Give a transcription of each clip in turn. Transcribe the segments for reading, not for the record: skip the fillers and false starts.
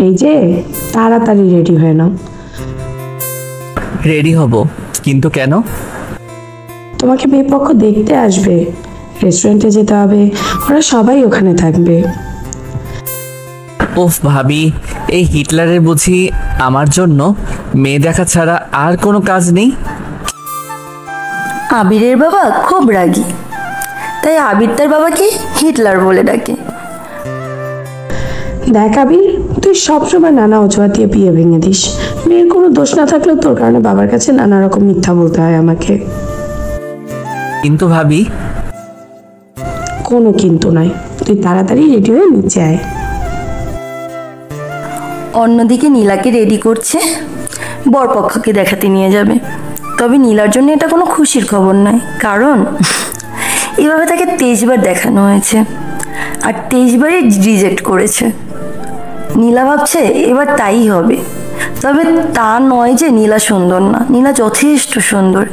এই যে তাড়াতাড়ি রেডি হয়ে নাও। রেডি হব, কিন্তু কেন? তোমাকে মেয়ে পক্ষ দেখতে আসবে, রেস্টুরেন্টে যেতে হবে, ওরা সবাই ওখানে থাকবে। উফ ভাবি, এই হিটলারের বুঝি আমার জন্য মেয়ে দেখা ছাড়া আর কোনো কাজ নেই? আবিরের বাবা খুব রাগী, তাই আবির তার বাবাকে হিটলার বলে ডাকে। দেখ আবির, তুই সবসময় নানা অজুহাত দিয়ে বিয়ে ভেঙে দিস। মেয়ের কোনো দোষ না থাকলেও তোর কারণে বাবার কাছে নানা রকম মিথ্যা বলতে হয় আমাকে। কিন্তু ভাবি, কোনো কিন্তু নয়, তুই তাড়াতাড়ি রেডি হয়ে নিচে আয়। অন্যদিকে নীলাকে রেডি করছে, বরপক্ষকে দেখাতে নিয়ে যাবে। তবে নীলার জন্য এটা কোনো খুশির খবর নয়, কারণ এভাবে তাকে 23 বার দেখানো হয়েছে আর 23 বারই রিজেক্ট করেছে। নীলা ভাবছে এবার তাই হবে। তবে তা নয় যে নীলা সুন্দর না, নীলা যথেষ্ট সুন্দর।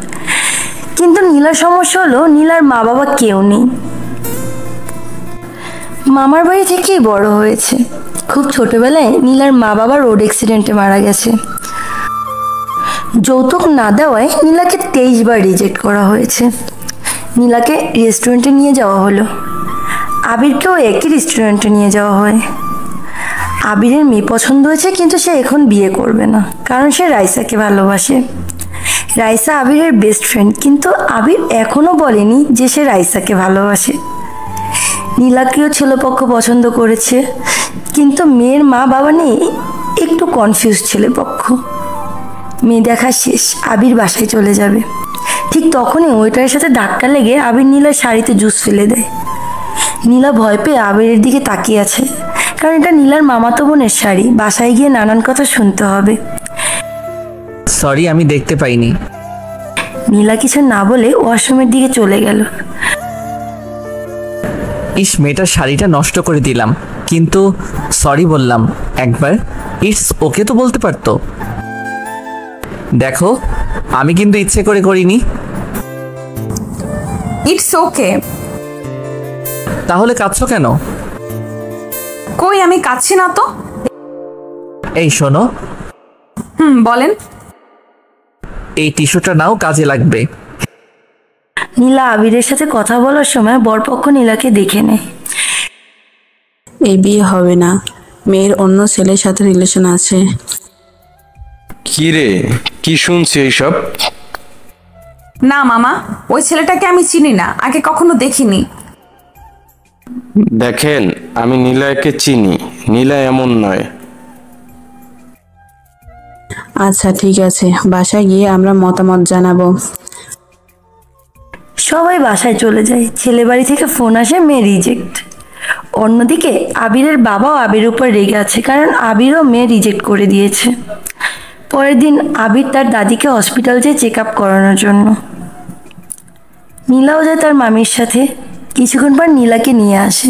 কিন্তু নীলার সমস্যা হলো নীলার মা বাবা কেউ নেই। মামার বাড়ি থেকেই বড় হয়েছে। খুব ছোটবেলায় নীলার মা বাবা রোড অ্যাক্সিডেন্টে মারা গেছে। যৌতুক না দেওয়ায় নীলাকে 23 বার রিজেক্ট করা হয়েছে। নীলাকে রেস্টুরেন্টে নিয়ে যাওয়া হলো, আবিরকেও একই রেস্টুরেন্টে নিয়ে যাওয়া হয়। আবিরের মেয়ে পছন্দ হয়েছে, কিন্তু সে এখন বিয়ে করবে না, কারণ সে রাইসাকে ভালোবাসে। রাইসা আবিরের বেস্ট ফ্রেন্ড, কিন্তু আবির এখনো বলেনি যে সে রাইসাকে ভালোবাসে। নীলাকেও ছেলেপক্ষ পছন্দ করেছে, কিন্তু মেয়ের মা বাবা নেই, একটু কনফিউজ ছেলেপক্ষ। মেয়ে দেখা শেষ, আবির বাসায় চলে যাবে। ঠিক তখনই ওয়েটারের সাথে ধাক্কা লেগে আবির নীলার শাড়িতে জুস ফেলে দেয়। নীলা ভয় পেয়ে আবিরের দিকে তাকিয়ে আছে, কারণ এটা নীলার মামাতো বোনের শাড়ি। বাসায় গিয়ে নানান কথা শুনতে হবে। সরি, আমি দেখতে পাইনি। নীলা কিছু না বলে ওয়াশরুমের দিকে চলে গেল। ইস, মেয়েটার শাড়িটা নষ্ট করে দিলাম, কিন্তু সরি বললাম একবার, ইটস ওকে তো বলতে পারতো। দেখো, আমি কিন্তু ইচ্ছে করে করিনি। It's okay. তাহলে কাঁদছো কেন? কই, আমি কাঁদছি না তো। এই শোনো। বলেন। এই টিস্যুটা নাও, কাজে লাগবে। নীলা আবিরের সাথে কথা বলার সময় বরপক্ষ নীলাকে দেখে নেয়। এই বিয়ে হবে না, মেয়ের অন্য ছেলের সাথে রিলেশন আছে। কি রে, কি শুনছি এইসব? না মামা, ওই ছেলেটাকে আমি চিনি না, আগে কখনো দেখিনি। দেখেন, আমি নীলাকে চিনি, নীলা এমন নয়। আচ্ছা ঠিক আছে, বাসায় গিয়ে আমরা মতামত জানাবো। সবাই বাসায় চলে যায়। ছেলে বাড়ি থেকে ফোন আসে, মেয়ে রিজেক্ট। অন্যদিকে আবিরের বাবাও আবিরের উপর রেগে আছে, কারণ আবিরও মেয়ে রিজেক্ট করে দিয়েছে। পরের দিন আবির তার দাদিকে হসপিটাল যেয়ে চেক আপ করানোর জন্য। নীলাও যায় তার মামির সাথে। কিছুক্ষণ পর নীলাকে নিয়ে আসে,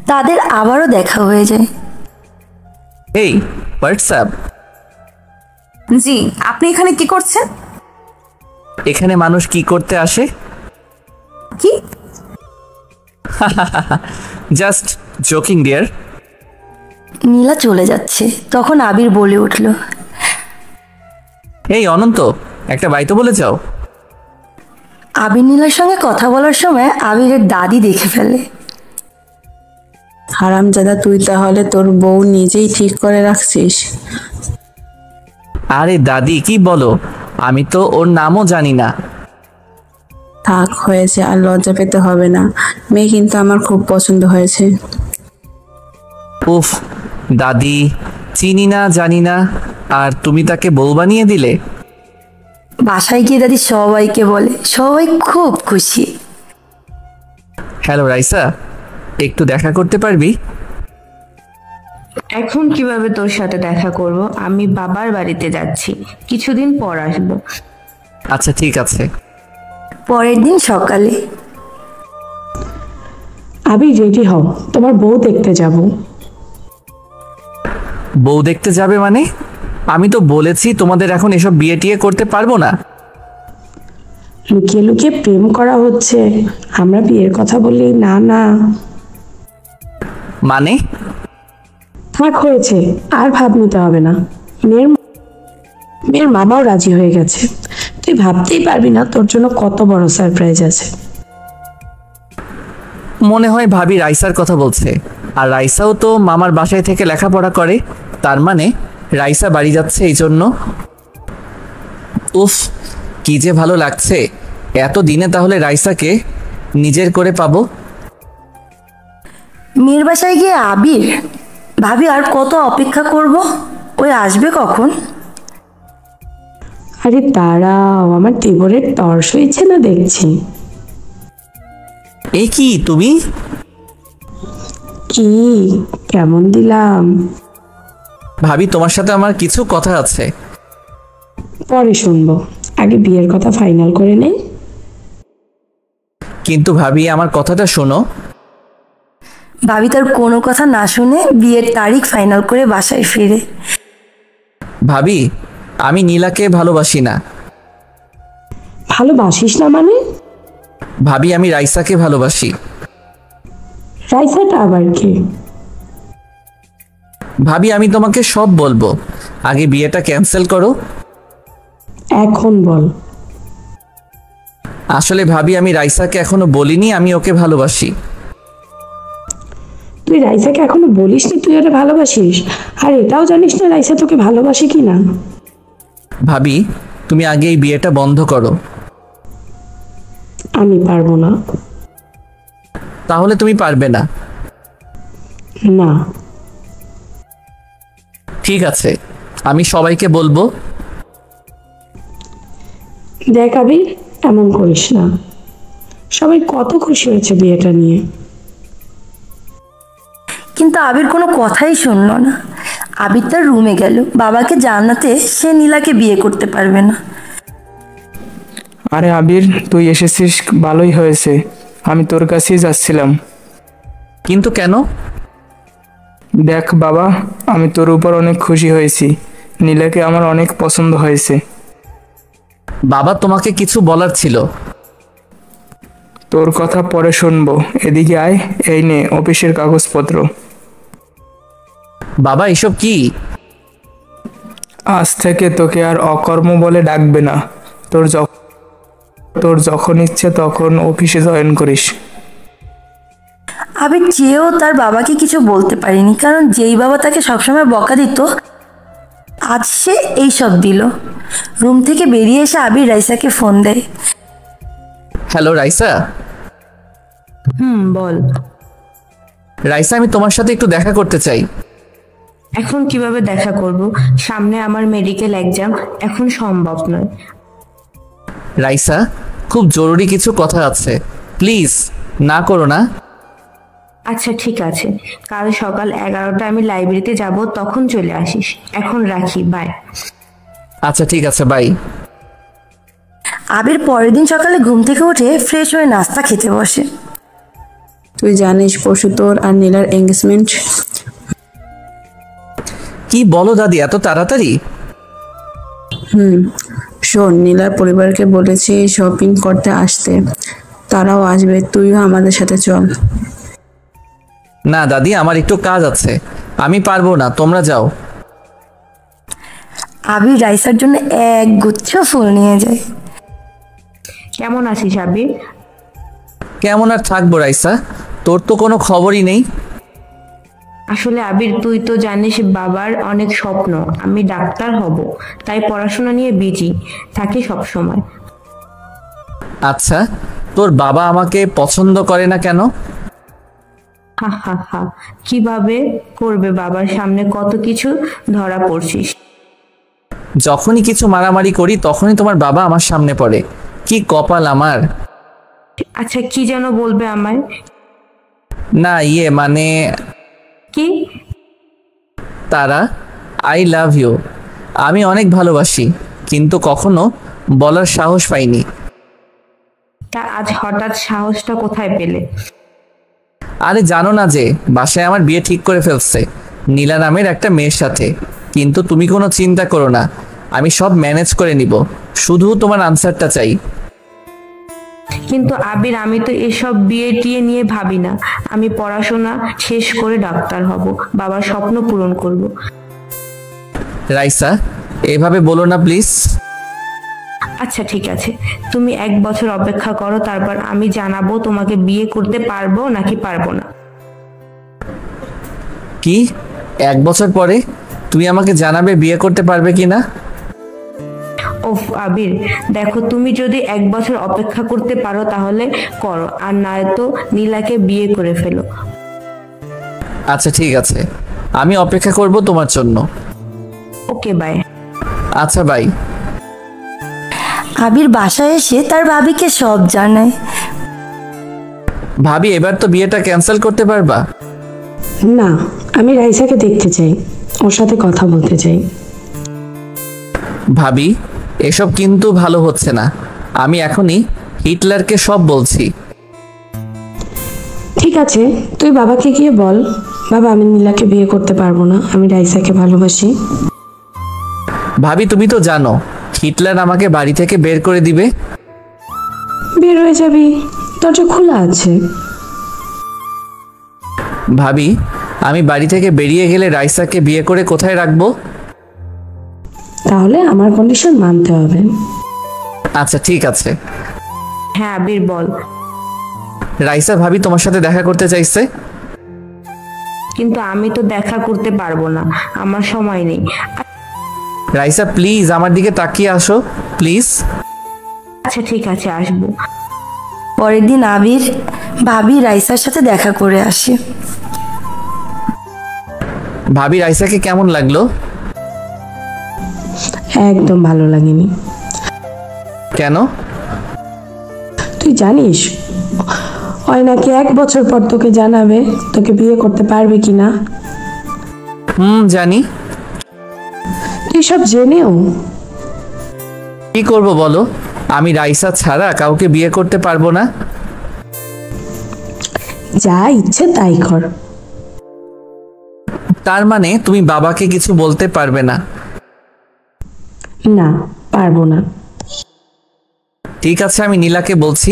তাদের আবারও দেখা হয়ে যায়। এই হোয়াটসঅ্যাপ। জি, আপনি এখানে কি করছেন? এখানে মানুষ কি করতে আসে? কি? Just joking deer. নীলা চলে যাচ্ছে, তখন আবির বলে উঠল, এই অনন্ত, একটা বাইতো বলে যাও। আবির নীলার সঙ্গে কথা বলার সময় আবিরের দাদি দেখে ফেলে। হারামজাদা, তুই তাহলে তোর বউ নিজেই ঠিক করে রাখছিস? আরে দাদি, কি বলো? আমি তো ওর নামও জানি না। থাক, হয়েছে, আর লজ্জা পেতে হবে না। মেয়ে কিন্তু আমার খুব পছন্দ হয়েছে। উফ দাদি, চিনি না, জানি না, আর তুমি তাকে বউ বানিয়ে দিলে। বাসায় গিয়ে দাদি সবাইকে বলে, সবাই খুব খুশি। হ্যালো রাইসা, একটু দেখা করতে পারবি? এখন কিভাবে তোর সাথে দেখা করব? আমি বাবার বাড়িতে যাচ্ছি, কিছুদিন পর আসবো। আচ্ছা ঠিক আছে। পরের দিন সকালে। আবির রেডি হও, তোমার বউ দেখতে যাব। বউ দেখতে যাবে মানে? আমি তো বলেছি তোমাদের এখন এসব বিয়ে টিয়ে করতে পারবো না। লুকিয়ে লুকিয়ে প্রেম করা হচ্ছে, আমরা বিয়ের কথা বললেই না না। মানে? থাক হয়েছে, আর ভাব নিতে হবে না। মেয়ের মামাও রাজি হয়ে গেছে। তুই ভাবতেই পারবি না তোর জন্য কত বড় সারপ্রাইজ আছে। মনে হয় ভাবি রাইসার কথা বলছে। আর রাইসাও তো মামার বাসায় থেকে লেখাপড়া করে, তার মানে রাইসা বাড়ি যাচ্ছে এই জন্য। উফ, কি যে ভালো লাগছে। এত দিনে তাহলে রাইসাকে নিজের করে পাবো। মেয়ের বাসায় গিয়ে আবির, ভাবি আর কত অপেক্ষা করব? ওই আসবে কখন? আরে দাঁড়াও, আমার দেবরের তর্স হয়েছে না দেখছি। এ কি তুমি? কি কেমন দিলাম? ভাবি তোমার সাথে আমার কিছু কথা আছে। পরে শুনবো, আগে বিয়ের কথা ফাইনাল করে নেই। কিন্তু ভাবি আমার কথাটা শোনো। ভাবি তার কোনো কথা না শুনে বিয়ের তারিখ ফাইনাল করে বাসায় ফিরে। ভাবি আমি নীলাকে ভালোবাসি না। ভালোবাসিস না মানে? ভাবি আমি রাইসাকে ভালোবাসি। রাইসাটা আবার কে? ভাবি আমি তোমাকে সব বলবো, আগে বিয়েটা ক্যান্সেল করো। এখন বল। আসলে ভাবি আমি রাইসাকে এখনো বলিনি আমি ওকে ভালোবাসি। তুই রাইসাকে এখনো বলিস না তুই ওরে ভালোবাসিস? আর এটাও জানিস না রাইসা তোকে ভালোবাসে কি না? ভাবি তুমি আগে এই বিয়েটা বন্ধ করো। আমি পারবো না। তাহলে তুমি পারবে না? না। ঠিক আছে, আমি সবাইকে বলবো। দেখ আবির, এমন করিস না। সবাই কত খুশি হয়েছে বিয়েটা নিয়ে। কিন্তু আবির কোনো কথাই শুনল না। আবির তার রুমে গেল বাবাকে জানাতে সে নীলাকে বিয়ে করতে পারবে না। আরে আবির, তুই এসেছিস, ভালোই হয়েছে। আমি তোর কাছেই যাচ্ছিলাম। কিন্তু কেন? দেখ বাবা, আমি তোর উপর অনেক খুশি হয়েছি। নীলাকে আমার অনেক পছন্দ হয়েছে। বাবা তোমাকে কিছু বলার ছিল। তোর কথা পরে শুনবো, এদিকে আয়। এই নে অফিসের কাগজপত্র। বাবা এসব কি? আজ থেকে তোকে আর অকর্ম বলে ডাকবে না। তোর যখন ইচ্ছে তখন অফিসে জয়েন করিস। আবির চেয়েও তার বাবাকে কিছু বলতে পারেনি, কারণ যেই বাবা তাকে সবসময় বকা দিত আজ সে এইসব দিল। রুম থেকে বেরিয়ে এসে আবির রাইসাকে ফোন দেয়। হ্যালো রাইসা। বল। রাইসা আমি তোমার সাথে একটু দেখা করতে চাই। এখন কিভাবে দেখা করব? সামনে আমার মেডিকেল এক্সাম, এখন সম্ভব নয়। রাইসা খুব জরুরি কিছু কথা আছে, প্লিজ না করো না। আচ্ছা ঠিক আছে, কাল সকাল 11টায় আমি লাইব্রেরিতে যাব, তখন চলে আসিস। এখন রাখি, বাই। আচ্ছা ঠিক আছে, বাই। আবির পরের দিন সকালে ঘুম থেকে উঠে ফ্রেশ হয়ে নাস্তা খেতে বসে। তুই জানিস পরশু তোর আর নীলার এঙ্গেজমেন্ট। কি বলো দাদি, এত তাড়াতাড়ি? শোন, নীলার পরিবারকে বলেছি শপিং করতে আসতে, তারাও আসবে, তুইও আমাদের সাথে চল। না দাদি, আমার একটু কাজ আছে, আমি পারবো না, তোমরা যাও। আবির রাইসার জন্য এক গুচ্ছ ফুল নিয়ে যায়। কেমন আছিস আবির? কেমন আর থাকবো রাইসা, তোর তো কোনো খবরই নেই। আসলে আবির, তুই তো জানিস বাবার অনেক স্বপ্ন, আমি ডাক্তার হব, তাই পড়াশোনা নিয়ে বিজি থাকি সব সময়। আচ্ছা, তোর বাবা আমাকে পছন্দ করে না কেন? হা হা হা, কিভাবে করবে? বাবার সামনে কত কিছু ধরা পড়ছিস। যখনই কিছু মারামারি করি তখনই তোমার বাবা আমার সামনে পড়ে, কি কপাল আমার। আচ্ছা কি যেন বলবে আমায়? না মানে কি? তারা, আই লাভ ইউ। আমি অনেক ভালোবাসি, কিন্তু কখনো বলার সাহস পাইনি। তা আজ হঠাৎ সাহসটা কোথায় পেলে? আরে জানো না যে বাসায় আমার বিয়ে ঠিক করে ফেলছে নীলা নামের একটা মেয়ের সাথে। কিন্তু তুমি কোনো চিন্তা করো না, আমি সব ম্যানেজ করে নিব, শুধু তোমার আনসারটা চাই। কিন্তু আবির, আমি তো এসব বিয়ে টিয়ে নিয়ে ভাবি না। আমি পড়াশোনা শেষ করে ডাক্তার হব, বাবার স্বপ্ন পূরণ করব। রাইসা, এভাবে বলো না প্লিজ। আচ্ছা ঠিক আছে, তুমি 1 বছর অপেক্ষা করো, তারপর আমি জানাবো তোমাকে বিয়ে করতে পারবো নাকি পারবো না। কি 1 বছর পরে তুমি আমাকে জানাবে বিয়ে করতে পারবে কিনা? ওফ আবির, দেখো তুমি যদি 1 বছর অপেক্ষা করতে পারো তাহলে করো, আর নয়তো নীলাকে বিয়ে করে ফেলো। আচ্ছা ঠিক আছে, আমি অপেক্ষা করব তোমার জন্য। Okay bye. আচ্ছা বাই। আবির বাসায় এসে তার ভাবিকে সব জানায়। ভাবি, এবার তো বিয়েটা ক্যান্সেল করতে পারবা? না, আমি রাইসাকে দেখতে চাই, ওর সাথে কথা বলতে চাই। ভাবি, এসব কিন্তু ভালো হচ্ছে না। আমি এখনই হিটলারকে সব বলছি। ঠিক আছে, তুই বাবাকে গিয়ে বল, বাবা আমি নীলাকে বিয়ে করতে পারবো না, আমি রাইসাকে ভালোবাসি। ভাবি, তুমি তো জানো হিটলার আমাকে বাড়ি থেকে বের করে দিবে। বের হয়ে যাবি, দরজা খোলা আছে। ভাবি, আমি বাড়ি থেকে বেরিয়ে গেলে রাইসাকে বিয়ে করে কোথায় রাখবো? তাহলে আমার কন্ডিশন মানতে হবে। আচ্ছা ঠিক আছে। হ্যাঁ আবির বল। রাইসা ভাবি তোমার সাথে দেখা করতে চাইছে। কিন্তু আমি তো দেখা করতে পারবো না, আমার সময় নেই। রাইসা প্লিজ আমার দিকে তাকিয়ে আসো প্লিজ। আচ্ছা ঠিক আছে, আসবো। পরের দিন আবির ভাবি রাইসার সাথে দেখা করে আসে। ভাবি, রাইসাকে কেমন লাগলো? একদম ভালো লাগেনি। কেন? তুই জানিস ওই নাকি 1 বছর পর তোকে জানাবে তোকে বিয়ে করতে পারবে কিনা। জানি। তুই সব জেনেও কি করব বলো? আমি রাইসা ছাড়া কাউকে বিয়ে করতে পারবো না। যা ইচ্ছে তাই কর। তার মানে তুমি বাবাকে কিছু বলতে পারবে না? না, পারবো না। ঠিক আছে, আমি নীলাকে বলছি,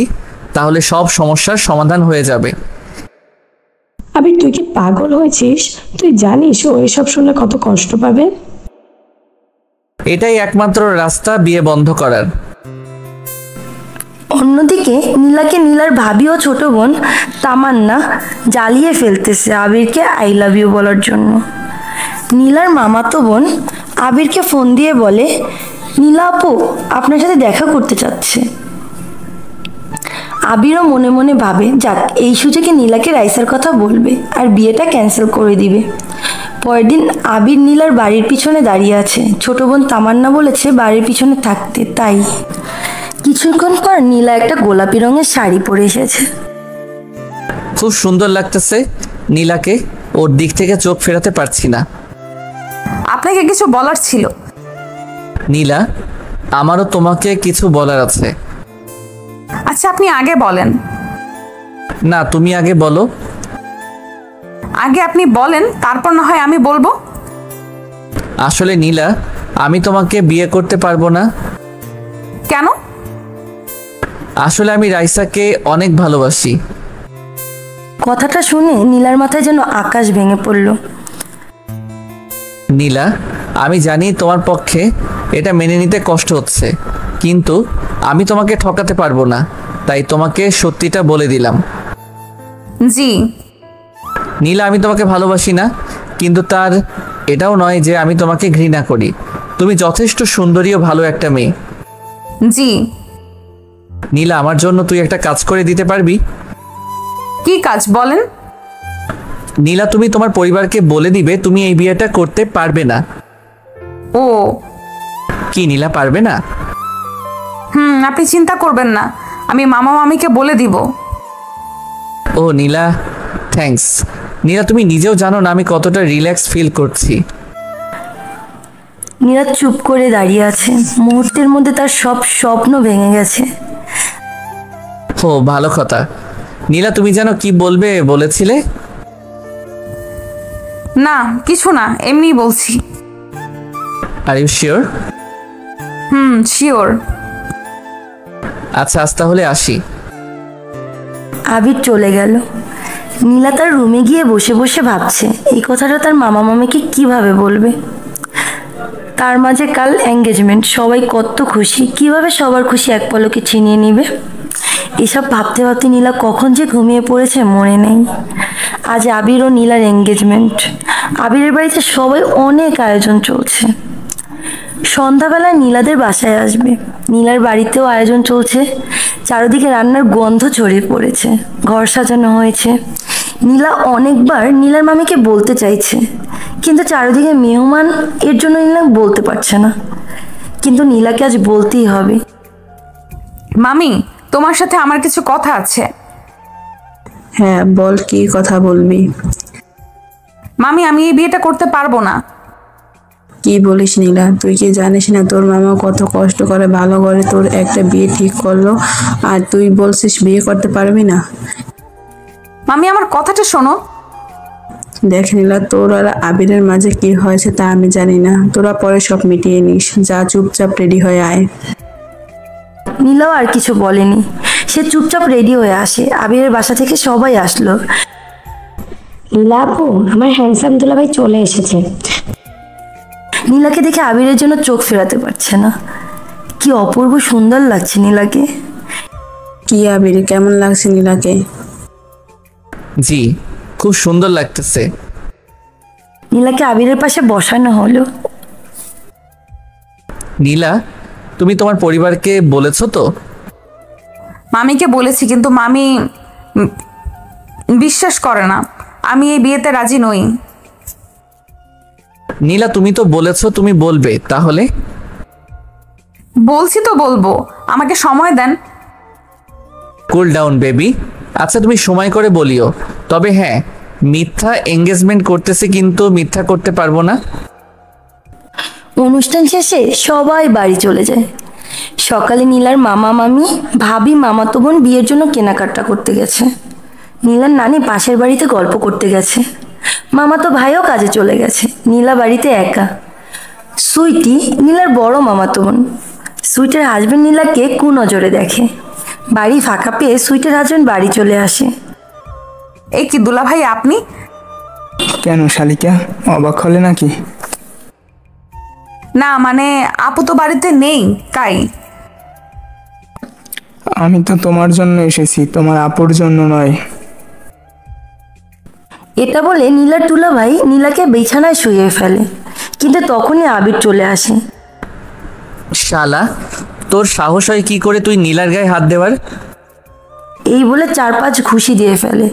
তাহলে সব সমস্যার সমাধান হয়ে যাবে। আবির, তুই কি পাগল হয়েছিস? তুই জানিস ও এসব শুনলে কত কষ্ট পাবে। এটাই একমাত্র রাস্তা বিয়ে বন্ধ করার। অন্যদিকে নীলাকে নীলার ভাবি ও ছোট বোন তামান্না জ্বালিয়ে ফেলতেছে আবিরকে আই লাভ ইউ বলার জন্য। নীলার মামাতো বোন আবিরকে ফোন দিয়ে বলে, নীলা আপু আপনার সাথে দেখা করতে চাচ্ছে। আবিরও মনে মনে ভাবে, যাক এই সুযোগে নীলাকে রাইসার কথা বলবে আর বিয়েটা ক্যান্সেল করে দিবে। পরের দিন আবির নীলার বাড়ির পিছনে দাঁড়িয়ে আছে। ছোট বোন তামান্না বলেছে বাড়ির পিছনে থাকতে, তাই। কিছুক্ষণ পর নীলা একটা গোলাপি রঙের শাড়ি পরে এসেছে। খুব সুন্দর লাগতেছে নীলাকে, ওর দিক থেকে চোখ ফেরাতে পারছি না। আপনাকে কিছু বলার ছিল। নীলা, আমারও তোমাকে কিছু বলার আছে। আচ্ছা আপনি আগে বলেন। না, তুমি আগে বলো। আগে আপনি বলেন, তারপর না হয় আমি বলবো। আসলে নীলা, আমি তোমাকে বিয়ে করতে পারবো না। কেন? আসলে আমি রাইসাকে অনেক ভালোবাসি। কথাটা শুনে নীলার মাথায় যেন আকাশ ভেঙে পড়ল। নীলা, আমি জানি তোমার পক্ষে এটা মেনে নিতে কষ্ট হচ্ছে, কিন্তু আমি তোমাকে ঠকাতে পারবো না, তাই তোমাকে সত্যিটা বলে দিলাম। জি। নীলা, আমি তোমাকে ভালোবাসি না, কিন্তু তার এটাও নয় যে আমি তোমাকে ঘৃণা করি। তুমি যথেষ্ট সুন্দরী ও ভালো একটা মেয়ে। জি। নীলা, আমার জন্য তুই একটা কাজ করে দিতে পারবি? কি কাজ বলেন? নীলা, তুমি তোমার পরিবারকে বলে দিবে তুমি এই বিয়েটা করতে পারবে না। ও কি নীলা, পারবে না? আপনি চিন্তা করবেন না, আমি মামা মামিকে বলে দিব। ও নীলা, থ্যাঙ্কস। নীলা, তুমি নিজেও জানো না আমি কতটা রিল্যাক্স ফিল করছি। নীলা চুপ করে দাঁড়িয়ে আছে। মুহূর্তের মধ্যে তার সব স্বপ্ন ভেঙে গেছে। ও ভালো কথা। নীলা, তুমি যেন কি বলবে বলেছিলে? না কিছু না, এমনি বলছি। Are you sure? শিওর। আচ্ছা, আজ তাহলে আসি। আবির চলে গেল। নীলা তার রুমে গিয়ে বসে বসে ভাবছে এই কথাটা তার মামা মামিকে কিভাবে বলবে। তার মাঝে কাল এঙ্গেজমেন্ট, সবাই কত খুশি, কিভাবে সবার খুশি এক পলকে ছিনিয়ে নিবে। এসব ভাবতে ভাবতে নীলা কখন যে ঘুমিয়ে পড়েছে মনে নেই। আজ আবির ও নীলার এঙ্গেজমেন্ট। আবিরের বাড়িতে সবাই অনেক আয়োজন চলছে। সন্ধ্যাবেলায় নীলাদের বাসায় আসবে। নীলার বাড়িতেও আয়োজন চলছে। চারিদিকে রান্নার গন্ধ ছড়িয়ে পড়েছে, ঘর সাজানো হয়েছে। নীলা অনেকবার নীলার মামিকে বলতে চাইছে, কিন্তু চারিদিকে মেহমান, এর জন্য নীলা বলতে পারছে না। কিন্তু নীলাকে আজ বলতেই হবে। মামি, তোমার সাথে আমার কিছু কথা আছে। হ্যাঁ বল, কি কথা বলবি? মামি, আমি এই বিয়েটা করতে পারবো না। কি বলিস নীলা? তুই কি জানিস না তোর মামা কত কষ্ট করে ভালো করে তোর একটা বিয়ে ঠিক করলো, আর তুই বলছিস বিয়ে করতে পারবি না? মামি, আমার কথাটা শোনো। দেখ নীলা, তোর আর আবিরের মাঝে কি হয়েছে তা আমি জানি না, তোরা পরে সব মিটিয়ে নিস। যা, চুপচাপ রেডি হয়ে আয়। নীলাও আর কিছু বলেনি, সে চুপচাপ রেডি হয়ে আসে। আবিরের বাসা থেকে সবাই আসলো। নীলা আপু, আমার হ্যান্ডসাম দুলাভাই চলে এসেছে। নীলাকে দেখে আবিরের জন্য চোখ ফেরাতে পারছে না। কি অপূর্ব সুন্দর লাগছে নীলাকে। কি আবির, কেমন লাগছে নীলাকে? জি, খুব সুন্দর লাগতেছে। নীলাকে আবিরের পাশে বসানো হলো। নীলা, তুমি তোমার পরিবারকে বলেছো তো? মামিকে বলেছি, কিন্তু মামি বিশ্বাস করে না। আমি এই বিয়েতে রাজি নই। নীলা, তুমি তো বলেছো তুমি বলবে, তাহলে? বলছি তো বলবো, আমাকে সময় দেন। Cool down baby. আচ্ছা, তুমি সময় করে বলিও। তবে হ্যাঁ, মিথ্যা এঙ্গেজমেন্ট করতেছি, কিন্তু মিথ্যা করতে পারবো না। অনুষ্ঠান শেষে সবাই বাড়ি চলে যায়। সকালে নীলার মামা মামি, ভাবি, মামাতো বোন বিয়ের জন্য কেনাকাটা করতে গেছে। নীলার নানি পাশের বাড়িতে গল্প করতে গেছে। মামাতো ভাইও কাজে চলে গেছে। নীলা বাড়িতে একা। সুইটি নীলার বড় মামাতো বোন। সুইটের হাজবেন্ড নীলাকে কুনজরে দেখে। বাড়ি ফাঁকা পেয়ে সুইটের হাজবেন্ড বাড়ি চলে আসে। এই কি দুলা ভাই, আপনি? কেন শালিকা, অবাক হলে নাকি? না মানে, আপু তো বাড়িতে নেই, তাই। আমি তো তোমার জন্য এসেছি, তোমার আপুর জন্য নয়। এটা বলে নীলার দুলাভাই নীলাকে বিছানায় শুইয়ে ফেলে, কিন্তু তখনই আবির চলে আসে। শালা, তোর সাহস হয় কি করে তুই নীলার গায়ে হাত দেওয়ার? এই বলে 4-5 ঘুষি দিয়ে ফেলে।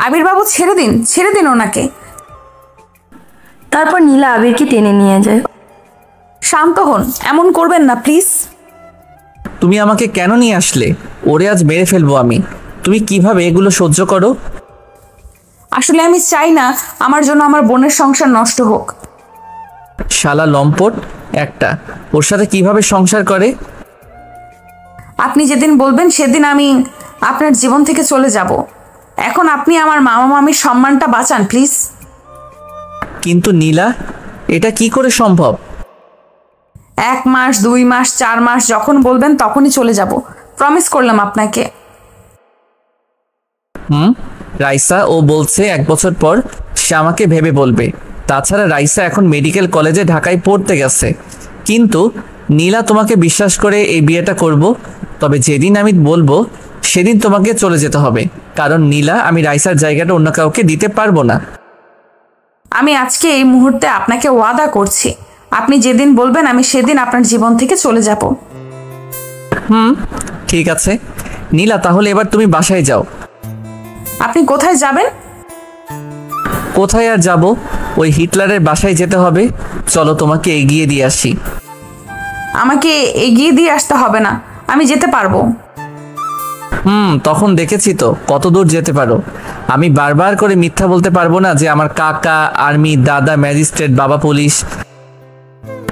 আবির বাবু, ছেড়ে দিন, ছেড়ে দিন ওনাকে। তারপর নীলা আবিরকে টেনে নিয়ে যায়। শান্ত হন, এমন করবেন না প্লিজ। তুমি আমাকে কেন নিয়ে আসলে? ওরে আজ মেরে ফেলবো আমি। তুমি কিভাবে এগুলো সহ্য করো? আসলে আমি চাই না আমার জন্য আমার বোনের সংসার নষ্ট হোক। শালা লম্পট একটা, ওর সাথে কিভাবে সংসার করে? আপনি যেদিন বলবেন সেদিন আমি আপনার জীবন থেকে চলে যাব। এখন আপনি আমার মামা মামির সম্মানটা বাঁচান প্লিজ। কিন্তু নীলা, এটা কি করে সম্ভব? 1 মাস, 2 মাস, 4 মাস, যখন বলবেন তখনই চলে যাব। প্রমিস করলাম আপনাকে। রাইসা ও বলছে 1 বছর পর সে আমাকে ভেবে বলবে। তাছাড়া রাইসা এখন মেডিকেল কলেজে ঢাকায় পড়তে গেছে। কিন্তু নীলা তোমাকে বিশ্বাস করে এই বিয়েটা করব। তবে যেদিন আমি বলবো সেদিন তোমাকে চলে যেতে হবে, কারণ নীলা, আমি রাইসার জায়গাটা অন্য কাউকে দিতে পারবো না। আমি আজকে এই মুহূর্তে আপনাকে ওয়াদা করছি, আপনি যেদিন বলবেন আমি সেদিন আপনার জীবন থেকে চলে যাব। ঠিক আছে নীলা, তাহলে এবার তুমি বাসায় যাও। আপনি কোথায় যাবেন? কোথায় আর যাব, ওই হিটলারের বাসায় যেতে হবে। চলো তোমাকে এগিয়ে দিয়ে আসি। আমাকে এগিয়ে দিয়ে আসতে হবে না, আমি যেতে পারবো। তখন দেখেছি তো কত দূর যেতে পারো। আমি বারবার করে মিথ্যা বলতে পারবো না যে আমার কাকা আর্মি, দাদা ম্যাজিস্ট্রেট, বাবা পুলিশ।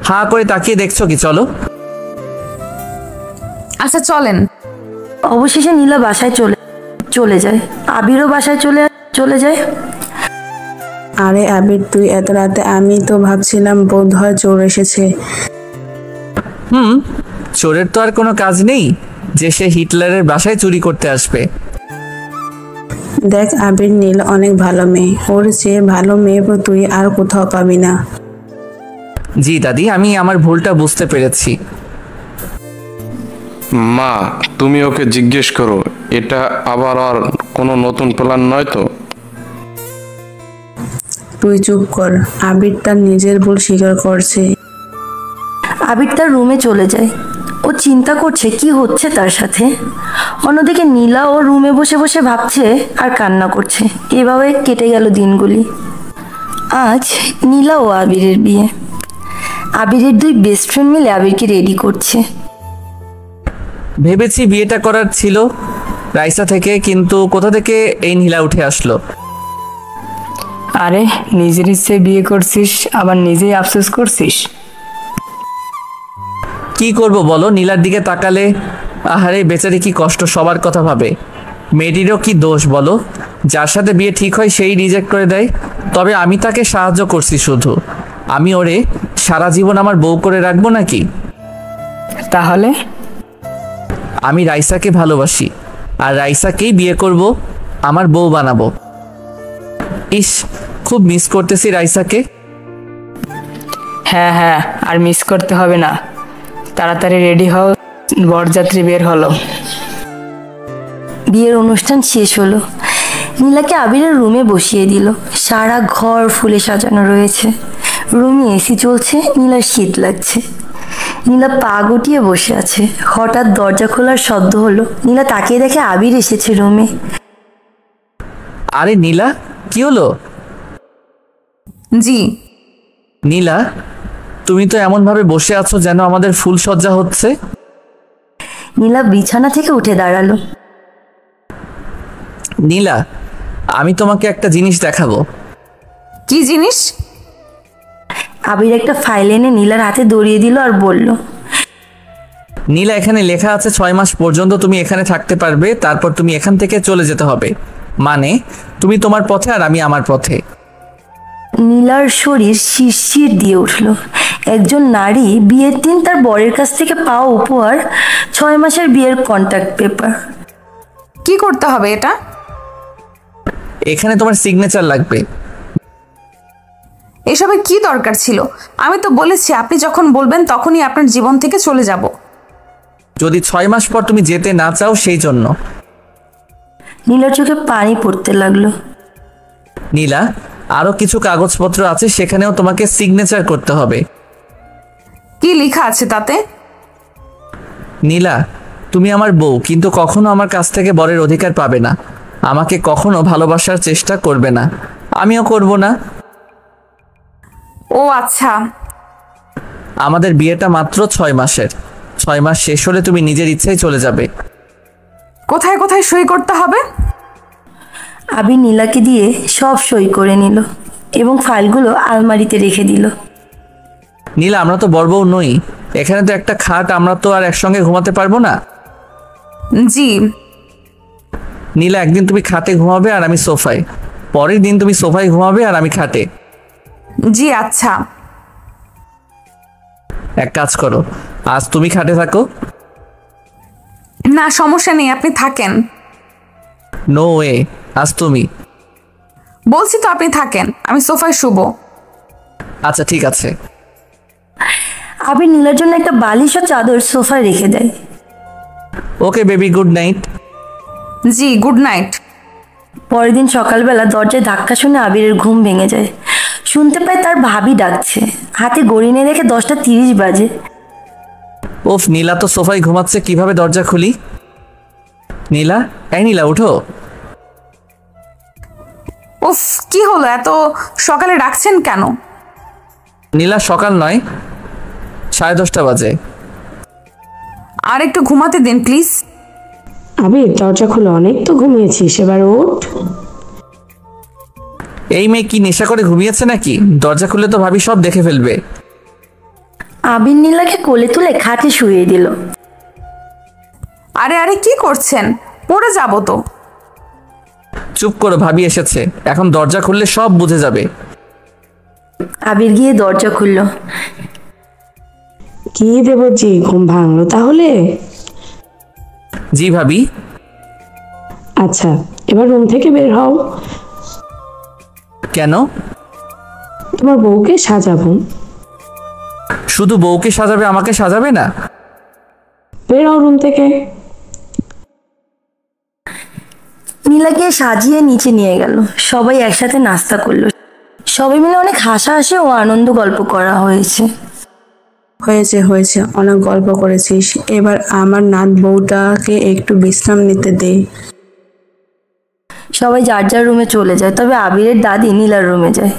হাঁ করে তাকিয়ে দেখছো কি? চলো। আচ্ছা চলেন। অবশেষে নীলা বাসায় চলে যায়। আবিরও বাসায় চলে যায়। আরে আবির, তুই এত রাতে? আমি তো ভাবছিলাম বোধ হয় চোর এসেছে। চোরের তো আর কোনো কাজ নেই, যে সে হিটলারের বাসায় চুরি করতে আসবে। দেখ আবির, নীলা অনেক ভালো মেয়ে, ওর চেয়ে ভালো মেয়ে তুই আর কোথাও পাবি না। জি দাদি, আমি আমার ভুলটা বুঝতে পেরেছি। মা, তুমি ওকে জিজ্ঞেস করো, এটা আবার আর কোনো নতুন প্ল্যান নয় তো? তুই চুপ কর, আবির তার নিজের ভুল স্বীকার করছে। আবির তার রুমে চলে যায়। ও চিন্তা করছে কি হচ্ছে তার সাথে। অন্যদিকে নীলা ও রুমে বসে বসে ভাবছে আর কান্না করছে। এভাবে কেটে গেল দিনগুলি। আজ নীলা ও আবিরের বিয়ে। আবিরের দুই বেস্ট ফ্রেন্ড মিলে আবিরকে রেডি করছে। ভেবেছি বিয়েটা করার ছিল রাইসা থেকে, কিন্তু কোথা থেকে এই নীলা উঠে আসলো? আরে নিজের ইচ্ছে বিয়ে করছিস, আবার নিজেই আফসোস করছিস। কি করব বলো, নীলার দিকে তাকালে আহারে বেচারি কি কষ্ট, সবার কথা ভাবে। মেয়েটিরও কি দোষ বলো, যার সাথে বিয়ে ঠিক হয় সেই রিজেক্ট করে দেয়। তবে আমি তাকে সাহায্য করছি শুধু। আমি ওরে সারা জীবন আমার বউ করে রাখবো নাকি? তাহলে আমি রাইসাকে ভালোবাসি আর রাইসাকেই বিয়ে করব, আমার বউ বানাবো। ইস, খুব মিস করতেছি রাইসাকে। হ্যাঁ হ্যাঁ, আর মিস করতে হবে না। তাড়াতাড়ি রেডি হও, বরযাত্রী বের হলো। বিয়ের অনুষ্ঠান শেষ হলো। নীলাকে আবিরের রুমে বসিয়ে দিল। সারা ঘর ফুলে সাজানো রয়েছে। রুমে এসি চলছে। নীলার শীত লাগছে। নীলা পা গুটিয়ে বসে আছে। হঠাৎ দরজা খোলার শব্দ হলো। নীলা তাকিয়ে দেখে আবির এসেছে রুমে। আরে নীলা, কি হলো? জি। নীলা, তুমি তো এমন ভাবে বসে আছো যেন আমাদের ফুল সজ্জা হচ্ছে। নীলা বিছানা থেকে উঠে দাঁড়ালো। নীলা, আমি তোমাকে একটা জিনিস দেখাবো। কি জিনিস? আবির একটা ফাইল এনে নীলার হাতে ধরিয়ে দিল আর বলল, নীলা, এখানে লেখা আছে 6 মাস পর্যন্ত তুমি এখানে থাকতে পারবে, তারপর তুমি এখান থেকে চলে যেতে হবে। মানে তুমি তোমার পথে আর আমি আমার পথে। নীলার শরীর শিরশির দিয়ে উঠল। একজন নারী বিয়ের দিন তার বরের কাছ থেকে পাওয়া উপহার 6 মাসের বিয়ের কন্ট্রাক্ট পেপার। কি করতে হবে এটা? এখানে তোমার সিগনেচার লাগবে। এসবে কি দরকার ছিল? আমি তো বলেছি আপনি যখন বলবেন তখনই আপনার জীবন থেকে চলে যাব। যদি 6 মাস পর তুমি যেতে না চাও সেই জন্য। নীলার চোখে পানি পড়তে লাগলো। নীলা, আরো কিছু কাগজপত্র আছে, সেখানেও তোমাকে সিগনেচার করতে হবে। কি লেখা আছে তাতে? নীলা, তুমি আমার বউ, কিন্তু কখনো আমার কাছ থেকে বরের অধিকার পাবে না। আমাকে কখনো ভালোবাসার চেষ্টা করবে না, আমিও করব না। ও আচ্ছা। আমাদের বিয়েটা মাত্র 6 মাসের। 6 মাস শেষ হলে তুমি নিজের ইচ্ছায় চলে যাবে। কোথায় কোথায় সই করতে হবে? আবির নীলাকে দিয়ে সব সই করে নিল এবং ফাইলগুলো আলমারিতে রেখে দিল। নীলা, আমরা তো বড় বউ নই, এখানে তো একটা খাট, আমরা তো আর একসঙ্গে ঘুমাতে পারবো না। জি। নীলা, একদিন তুমি খাটে ঘুমাবে আর আমি সোফায়, পরের দিন তুমি সোফায় ঘুমাবে আর আমি খাটে। জি আচ্ছা। এক কাজ করো, আজ তুমি খাটে থাকো। না সমস্যা নেই, আপনি থাকেন। নো ওয়ে, আজ তুমি। বলছি তো আপনি থাকেন, আমি সোফায় শুব। আচ্ছা ঠিক আছে। আবির নীলার জন্য একটা বালিশ ও চাদর সোফায় রেখে দেয়। Okay baby, good night. জি গুড নাইট। পরের দিন সকালবেলা দরজায় ধাক্কা শুনে আবিরের ঘুম ভেঙে যায়। শুনতে পায় তার ভাবি ডাকছে। হাতে ঘড়ি নিয়ে দেখে 10:30 বাজে। ওফ, নীলা তো সোফায় ঘুমাচ্ছে, কিভাবে দরজা খুলি? নীলা, এই নীলা, উঠো। উফ, কি হলো, এত সকালে ডাকছেন কেন? নীলা, সকাল নয়, 10:30 বাজে। আর একটু ঘুমাতে দিন প্লিজ। আবির, দরজা খুলে, অনেক তো ঘুমিয়েছিস, এবার ওঠ। এই মেয়ে কি নেশা করে ঘুমিয়েছে নাকি? দরজা খুলে তো ভাবি সব দেখে ফেলবে। আবির নীলাকে কোলে তুলে খাটে শুইয়ে দিল। আরে আরে কি করছেন, পড়ে যাব তো। চুপ করো, ভাবি এসেছে, এখন দরজা খুললে সব বুঝে যাবে। আবির গিয়ে দরজা খুলল। কি দেবজি, ঘুম ভাঙলো তাহলে? জি ভাবি। আচ্ছা, এবার রুম থেকে বের হও। কেন? তোমার বউকে সাজাবো। শুধু বউকে সাজাবে, আমাকে সাজাবে না? বের হও রুম থেকে। নীলাকে সাজিয়ে নিচে নিয়ে গেল। সবাই একসাথে নাস্তা করলো। সবাই মিলে অনেক হাসাহাসি ও আনন্দ গল্প করা হয়েছে। হয়েছে হয়েছে, অনেক গল্প করেছিস। এবার আমার নাত বউটাকে একটু বিশ্রাম নিতে দে। সবাই যার যার রুমে চলে যায়, তবে আবিরের দাদি নীলার রুমে যায়।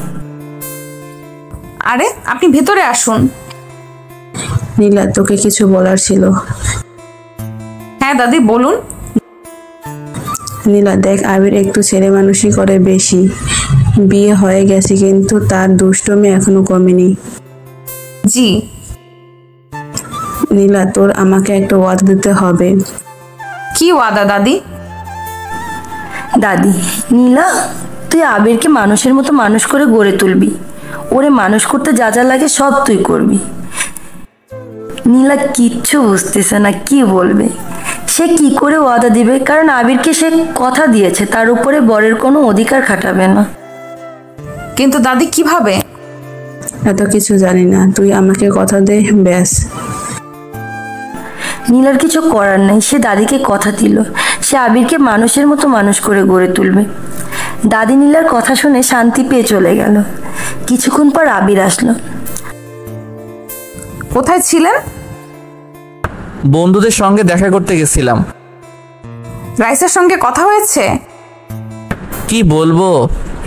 আরে আপনি ভেতরে আসুন। নীলা, তোকে কিছু বলার ছিল। হ্যাঁ দাদি বলুন। নীলা দেখ, আবির একটু ছেলে মানুষই করে বেশি। বিয়ে হয়ে গেছে কিন্তু তার দুষ্টমি এখনো কমেনি। জি। নীলা, তোর আমাকে একটা ওয়াদা দিতে হবে। কি ওয়াদা দাদি? দাদি, নীলা তুই আবিরকে মানুষের মতো মানুষ করে গড়ে তুলবি। ওরে মানুষ করতে যা যা লাগে সব তুই করবি। নীলা কিচ্ছু বুঝতেছে না কি বলবে। সে কি করে ওয়াদা দিবে, কারণ আবিরকে সে কথা দিয়েছে তার উপরে বরের কোনো অধিকার খাটাবে না। কিন্তু দাদি কিভাবে? এত কিছু জানি না, তুই আমাকে কথা দে ব্যাস। নীলার কিছু করার নেই, সে দাদিকে কথা দিল সে আবিরকে মানুষের মতো মানুষ করে গড়ে তুলবে। দাদি নীলার কথা শুনে শান্তি পেয়ে চলে গেল। কিছুক্ষণ পর আবির আসলো। কোথায় ছিলেন? বন্ধুদের সঙ্গে দেখা করতে গেছিলাম। রাইসার সঙ্গে কথা হয়েছে? কি বলবো,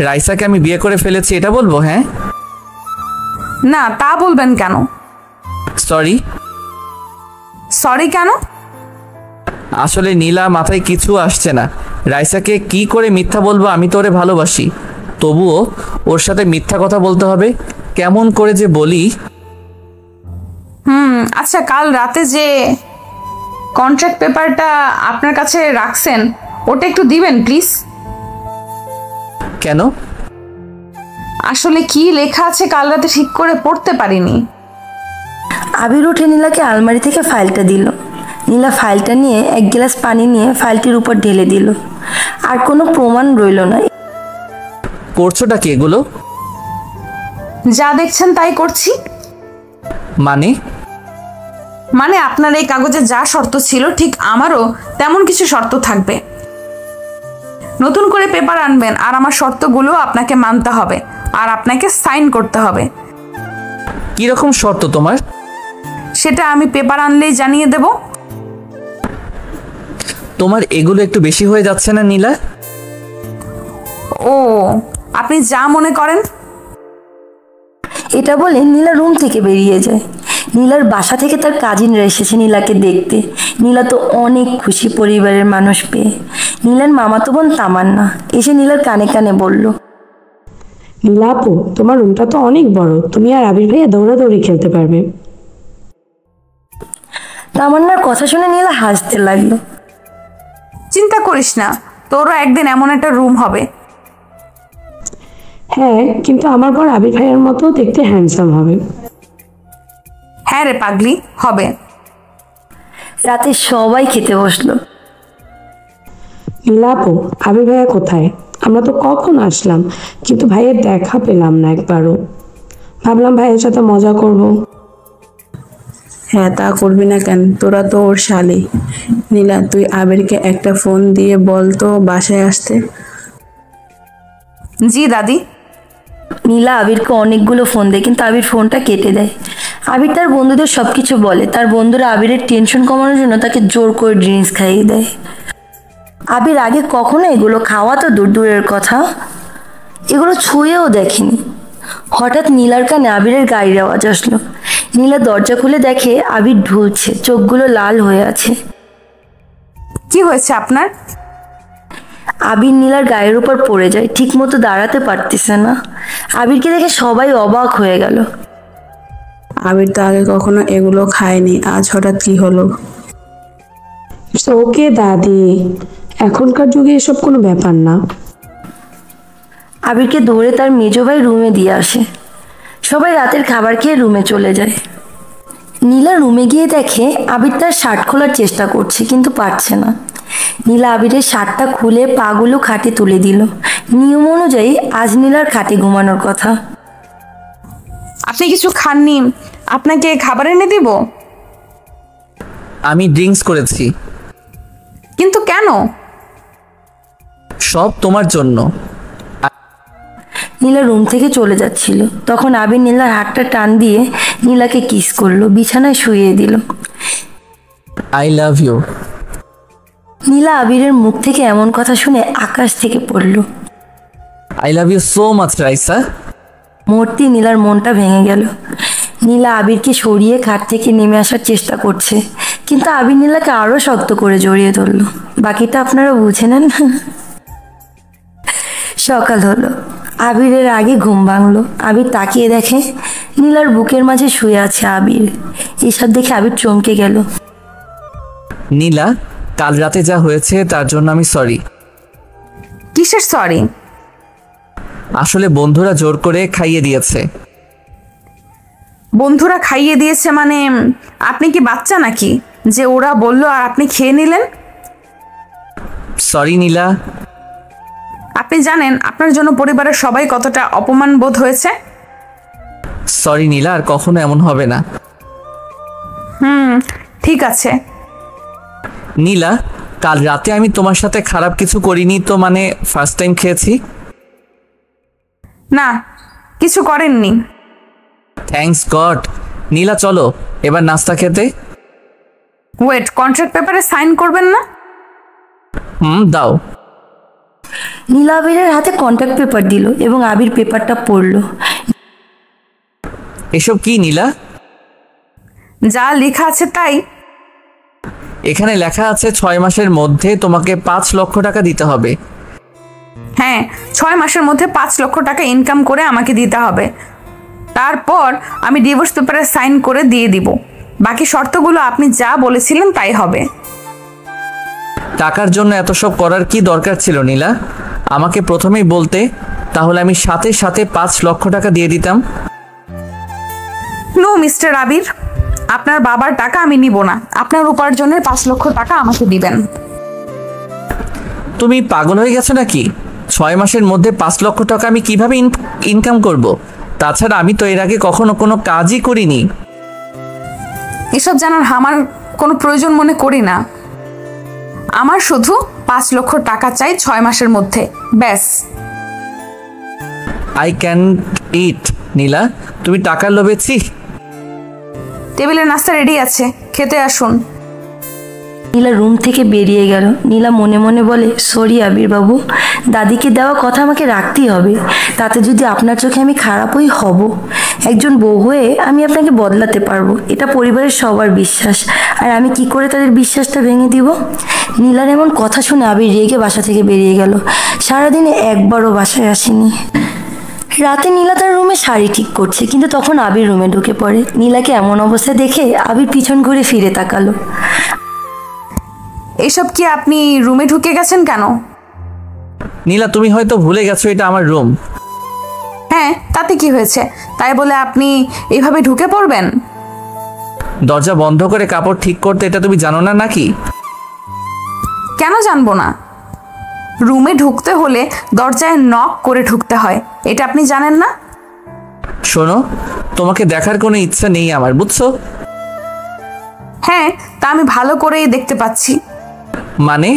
রাইসাকে আমি বিয়ে করে ফেলেছি এটা বলবো? হ্যাঁ। না তা বলবেন কেন? সরি। সরি কেন? আসলে নীলা, মাথায় কিছু আসছে না। রাইসাকে কি করে মিথ্যা বলবো? আমি তো ওরে ভালোবাসি, তবুও ওর সাথে মিথ্যা কথা বলতে হবে। কেমন করে যে বলি। আচ্ছা, কাল রাতে যে কন্ট্রাক্ট পেপারটা আপনার কাছে রাখছেন ওটা একটু দিবেন প্লিজ। কেন? আসলে কি লেখা আছে কাল রাতে ঠিক করে পড়তে পারিনি। আবির উঠে নীলাকে আলমারি থেকে ফাইলটা দিল। নীলা ফাইলটা নিয়ে এক গ্লাস পানি নিয়ে ফাইলটির উপর ঢেলে দিল। আর কোনো প্রমাণ রইল না। করছোটা কি এগুলো? যা দেখছেন তাই করছি। মানে আপনার এই কাগজে যা শর্ত ছিল ঠিক আমারও তেমন কিছু শর্ত থাকবে। নতুন করে পেপার আনবেন আর আমার শর্তগুলো আপনাকে মানতে হবে আর আপনাকে সাইন করতে হবে। কি রকম শর্ত তোমার? সেটা আমি পেপার আনলেই জানিয়ে দেব। তোমার এগুলো একটু বেশি হয়ে যাচ্ছে না নীলা? ও, আপনি যা মনে করেন। এটা বলে নীলা রুম থেকে বেরিয়ে যায়। নীলার বাসা থেকে তার কাজিনরা এসেছে নীলাকে দেখতে। নীলা তো অনেক খুশি পরিবারের মানুষ পেয়ে। নীলার মামাতো বোন তামান্না এসে নীলার কানে কানে বলল, নীলা আপু, তোমার রুমটা তো অনেক বড়, তুমি আর আবির ভাইয়া দৌড়াদৌড়ি খেলতে পারবে। তামান্নার কথা শুনে নীলা হাসতে লাগলো। চিন্তা করিস না, তোরও একদিন এমন একটা রুম হবে। হ্যাঁ, কিন্তু আমার বর আবির ভাইয়ের মতো দেখতে হ্যান্ডসাম হবে। হ্যাঁ রে পাগলি, হবে। রাতে সবাই খেতে বসলো। নীলা আপু, আবির ভাইয়া কোথায়? আমরা তো কখন আসলাম, কিন্তু ভাইয়ের দেখা পেলাম না একবারও। ভাবলাম ভাইয়ের সাথে মজা করব। হ্যাঁ, তা করবি না কেন? তোরা তো ওর শালি। নীলা, তুই আবিরকে একটা ফোন দিয়ে বল তো বাসায় আসতে। জি দাদি। নীলা আবিরকে অনেকগুলো ফোন দেয়, কিন্তু আবির ফোনটা কেটে দেয়। আবির তার বন্ধুদের সবকিছু বলে। তার বন্ধুরা আবিরের টেনশন কমানোর জন্য তাকে জোর করে ড্রিঙ্কস খাইয়ে দেয়। আবির আগে কখনো এগুলো খাওয়া তো দূর দূরের কথা, এগুলো ছুঁয়েও দেখেনি। হঠাৎ নীলার কানে আবিরের গাড়ির আওয়াজ আসলো। নীলা দরজা খুলে দেখে আবির ঢুলছে, চোখগুলো লাল হয়ে আছে। কি হয়েছে আপনার? আবির নীলার গায়ের উপর পড়ে যায়, ঠিক মতো দাঁড়াতে পারতেছে না। আবিরকে দেখে সবাই অবাক হয়ে গেল। আবির তো আগে কখনো এগুলো খায়নি, আজ হঠাৎ কি হলো? ওকে দাদি, এখনকার যুগে এসব কোনো ব্যাপার না। আবিরকে ধরে তার মেজো ভাই রুমে দিয়ে আসে। সবাই রাতের খাবার খেয়ে রুমে চলে যায়। নীলা রুমে গিয়ে দেখে আবির তার শার্ট খোলার চেষ্টা করছে কিন্তু পারছে না। নীলা আবিরের শার্টটা খুলে পাগুলো খাটে তুলে দিল। নিয়ম অনুযায়ী আজ নীলার খাটে ঘুমানোর কথা। আপনি কিছু খাননি, আপনাকে খাবার এনে দিব? আমি ড্রিঙ্কস করেছি। কিন্তু কেন? সব তোমার জন্য। নীলা রুম থেকে চলে যাচ্ছিল, তখন আবির নীলার হাতটা টান দিয়ে নীলাকে কিস করলো, বিছানায় শুইয়ে দিল। I love you. নীলা আবিরের মুখ থেকে এমন কথা শুনে আকাশ থেকে পড়ল। I love you so much Raisa. মুহূর্তে নীলার মনটা ভেঙে গেল। নীলা আবিরকে সরিয়ে খাট থেকে নেমে আসার চেষ্টা করছে, কিন্তু আবির নীলাকে আরো শক্ত করে জড়িয়ে ধরল। বাকিটা আপনারা বুঝে নেন। সকাল হলো, আবিরের আগে ঘুম ভাঙলো। আবির তাকিয়ে দেখে নীলার বুকের মাঝে শুয়ে আছে আবির। এসব দেখে আবির চমকে গেল। নীলা, কাল রাতে যা হয়েছে তার জন্য আমি সরি। কিসের সরি? আসলে বন্ধুরা জোর করে খাইয়ে দিয়েছে। বন্ধুরা খাইয়ে দিয়েছে মানে? আপনি কি বাচ্চা নাকি যে ওরা বললো আর আপনি খেয়ে নিলেন? সরি নীলা। আপনি জানেন আপনার জন্য পরিবারের সবাই কতটা অপমান বোধ হয়েছে? সরি নীলা, আর কখনো এমন হবে না। ঠিক আছে। নীলা, কাল রাতে আমি তোমার সাথে খারাপ কিছু করিনি তো? মানে ফার্স্ট টাইম খেয়েছি। না, কিছু করেননি। Thanks god. নীলা চলো এবার নাস্তা খেতে। ওয়েট, কন্ট্রাক্ট পেপারে সাইন করবেন না? দাও। নীলা আবিরের হাতে কন্ট্রাক্ট পেপার দিল এবং আবির পেপারটা পড়ল। এসব কি নীলা? যা লেখা আছে তাই। এখানে লেখা আছে 6 মাসের মধ্যে তোমাকে 5 লক্ষ টাকা দিতে হবে। হ্যাঁ, 6 মাসের মধ্যে 5 লক্ষ টাকা ইনকাম করে আমাকে দিতে হবে। তারপর আমি ডিভোর্স পেপারে সাইন করে দিয়ে দিব। বাকি শর্তগুলো আপনি যা বলেছিলেন তাই হবে। টাকার জন্য এত সব করার কি দরকার ছিল নীলা? আমাকে প্রথমেই বলতে, তাহলে আমি সাথে সাথে 5 লক্ষ টাকা দিয়ে দিতাম। নো মিস্টার আবির, আপনার বাবার টাকা আমি নিব না। আপনার উপার্জনের 5 লক্ষ টাকা আমাকে দিবেন। তুমি পাগল হয়ে গেছো নাকি? 6 মাসের মধ্যে 5 লক্ষ টাকা আমি কিভাবে ইনকাম করব? তাছাড়া আমি তো এর আগে কখনো কোনো কাজই করিনি। এসব জানার আমার কোনো প্রয়োজন মনে করি না। আমার শুধু 5 লক্ষ টাকা চাই 6 মাসের মধ্যে, ব্যাস। আই ক্যান ইট। নীলা, তুমি টাকার লোভে ছি। টেবিলে নাস্তা রেডি আছে, খেতে আসুন। নীলা রুম থেকে বেরিয়ে গেল। নীলা মনে মনে বলে, সরি আবির বাবু, দাদিকে দেওয়া কথা আমাকে রাখতেই হবে। তাতে যদি আপনার চোখে আমি খারাপই হব, একজন বউ হয়ে আমি আপনাকে বদলাতে পারবো, এটা পরিবারের সবার বিশ্বাস। আর আমি কি করে তাদের বিশ্বাসটা ভেঙে দিব? নীলার এমন কথা শুনে আবির রেগে বাসা থেকে বেরিয়ে গেল। সারাদিনে একবারও বাসায় আসেনি। রাতে নীলা তার রুমে শাড়ি ঠিক করছে, কিন্তু তখন আবির রুমে ঢুকে পড়ে। নীলাকে এমন অবস্থা দেখে আবির পিছন ঘুরে ফিরে তাকালো। এসব কি আপনি রুমে ঢুকে গেছেন কেন? নীলা, তুমি হয়তো ভুলে গেছো এটা আমার রুম। হ্যাঁ, তাতে কি হয়েছে? তাই বলে আপনি এইভাবে ঢুকে পড়বেন? দরজা বন্ধ করে কাপড় ঠিক করতে এটা তুমি জানো না নাকি? কেন জানবো না? রুমে ঢুকতে হলে দরজায় নক করে ঢুকতে হয়, এটা আপনি জানেন না? শোনো, তোমাকে দেখার কোনো ইচ্ছা নেই আমার, বুঝছো? হ্যাঁ, তা আমি ভালো করেই দেখতে পাচ্ছি। মানে?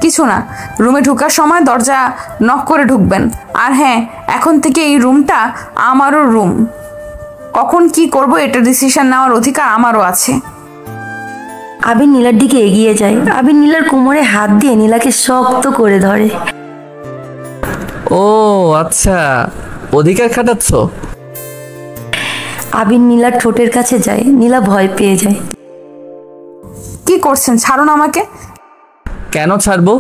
কিছু না, রুমে ঢোকার সময় দরজা নক করে ঢুকবেন। আর হ্যাঁ, এখন থেকে এই রুমটা আমারও রুম। কখন কি করব এটা ডিসিশন নেওয়ার অধিকার আমারও আছে। আবির নীলার দিকে এগিয়ে যায়। আবির নীলার কোমরে হাত দিয়ে নীলাকে শক্ত করে ধরে। ও আচ্ছা, অধিকার খাটাচ্ছ? আবির নীলার ঠোঁটের কাছে যায়। নীলা ভয় পেয়ে যায়। কি করছেন? ছাড়ুন আমাকে। কেন ছাড়বো?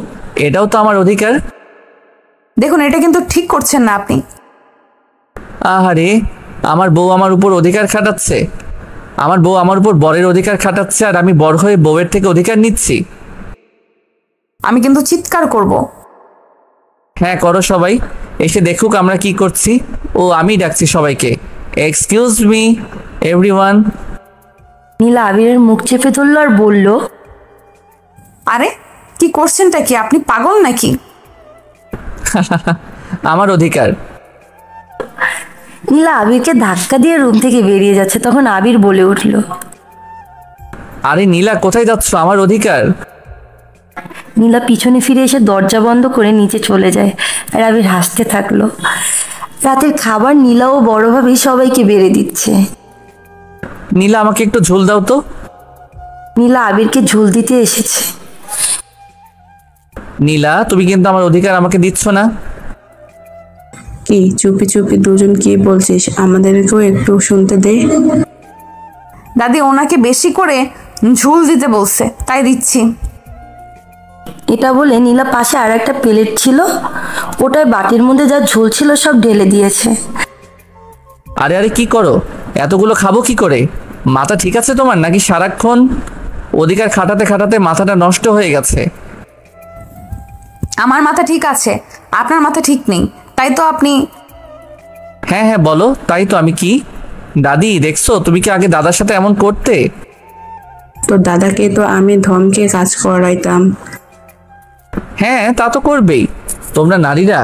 এটাও তো আমার অধিকার। দেখুন, এটা কিন্তু ঠিক করছেন না আপনি। আহারে, আমার বউ আমার উপর অধিকার খাটাচ্ছে। আমার বউ আমার উপর বরের অধিকার খাটাচ্ছে, আর আমি বর হয়ে বউয়ের থেকে অধিকার নিচ্ছি। আমি কিন্তু চিৎকার করব। হ্যাঁ করো, সবাই এসে দেখুক আমরা কি করছি। ও আমি ডাকছি সবাইকে, এক্সকিউজ মি। এভরিওয়ান। নীলা আবিরের মুখ চেপে ধরল আর বলল, আরে কি করছেনটা কি? আপনি পাগল নাকি? আমার অধিকার। নীলা আবিরকে ধাক্কা দিয়ে রুম থেকে বেরিয়ে যাচ্ছে, তখন আবির বলে উঠল, আরে নীলা, কোথায় যাচ্ছ? আমার অধিকার। নীলা পিছনে ফিরে এসে দরজা বন্ধ করে নিচে চলে যায় আর আবির হাসতে থাকলো। রাতের খাবার নীলা ও বড় ভাবি সবাইকে বেড়ে দিচ্ছে। নীলা, আমাকে একটু ঝোল দাও তো। নীলা আবিরকে ঝোল দিতে এসেছে। নীলা, তুমি কিন্তু আমার অধিকার আমাকে দিচ্ছ না। কি চুপি চুপি দুজন কি বলছিস? আমাদেরকেও একটু শুনতে দে। দাদি ওনাকে বেশি করে ঝোল দিতে বলছে, তাই দিচ্ছি। এটা বলে নীলা পাশে আর একটা প্লেট ছিল, ওটাই বাটির মধ্যে যা ঝোল ছিল সব ঢেলে দিয়েছে। আরে আরে, কি করো? এতগুলো খাবো কি করে? মাথা ঠিক আছে তোমার নাকি? সারাক্ষণ অধিকার খাটাতে খাটাতে মাথাটা নষ্ট হয়ে গেছে। আমার মাথা ঠিক আছে, আপনার মাথা ঠিক নেই, তাই তো আপনি। হ্যাঁ হ্যাঁ বলো, তাই তো। আমি কি? দাদি দেখছো, তুমি কি আগে দাদার সাথে এমন করতে? তো দাদাকে তো আমি ধমকে কাজ করাইতাম। হ্যাঁ, তা তো করবেই। তোমরা নারীরা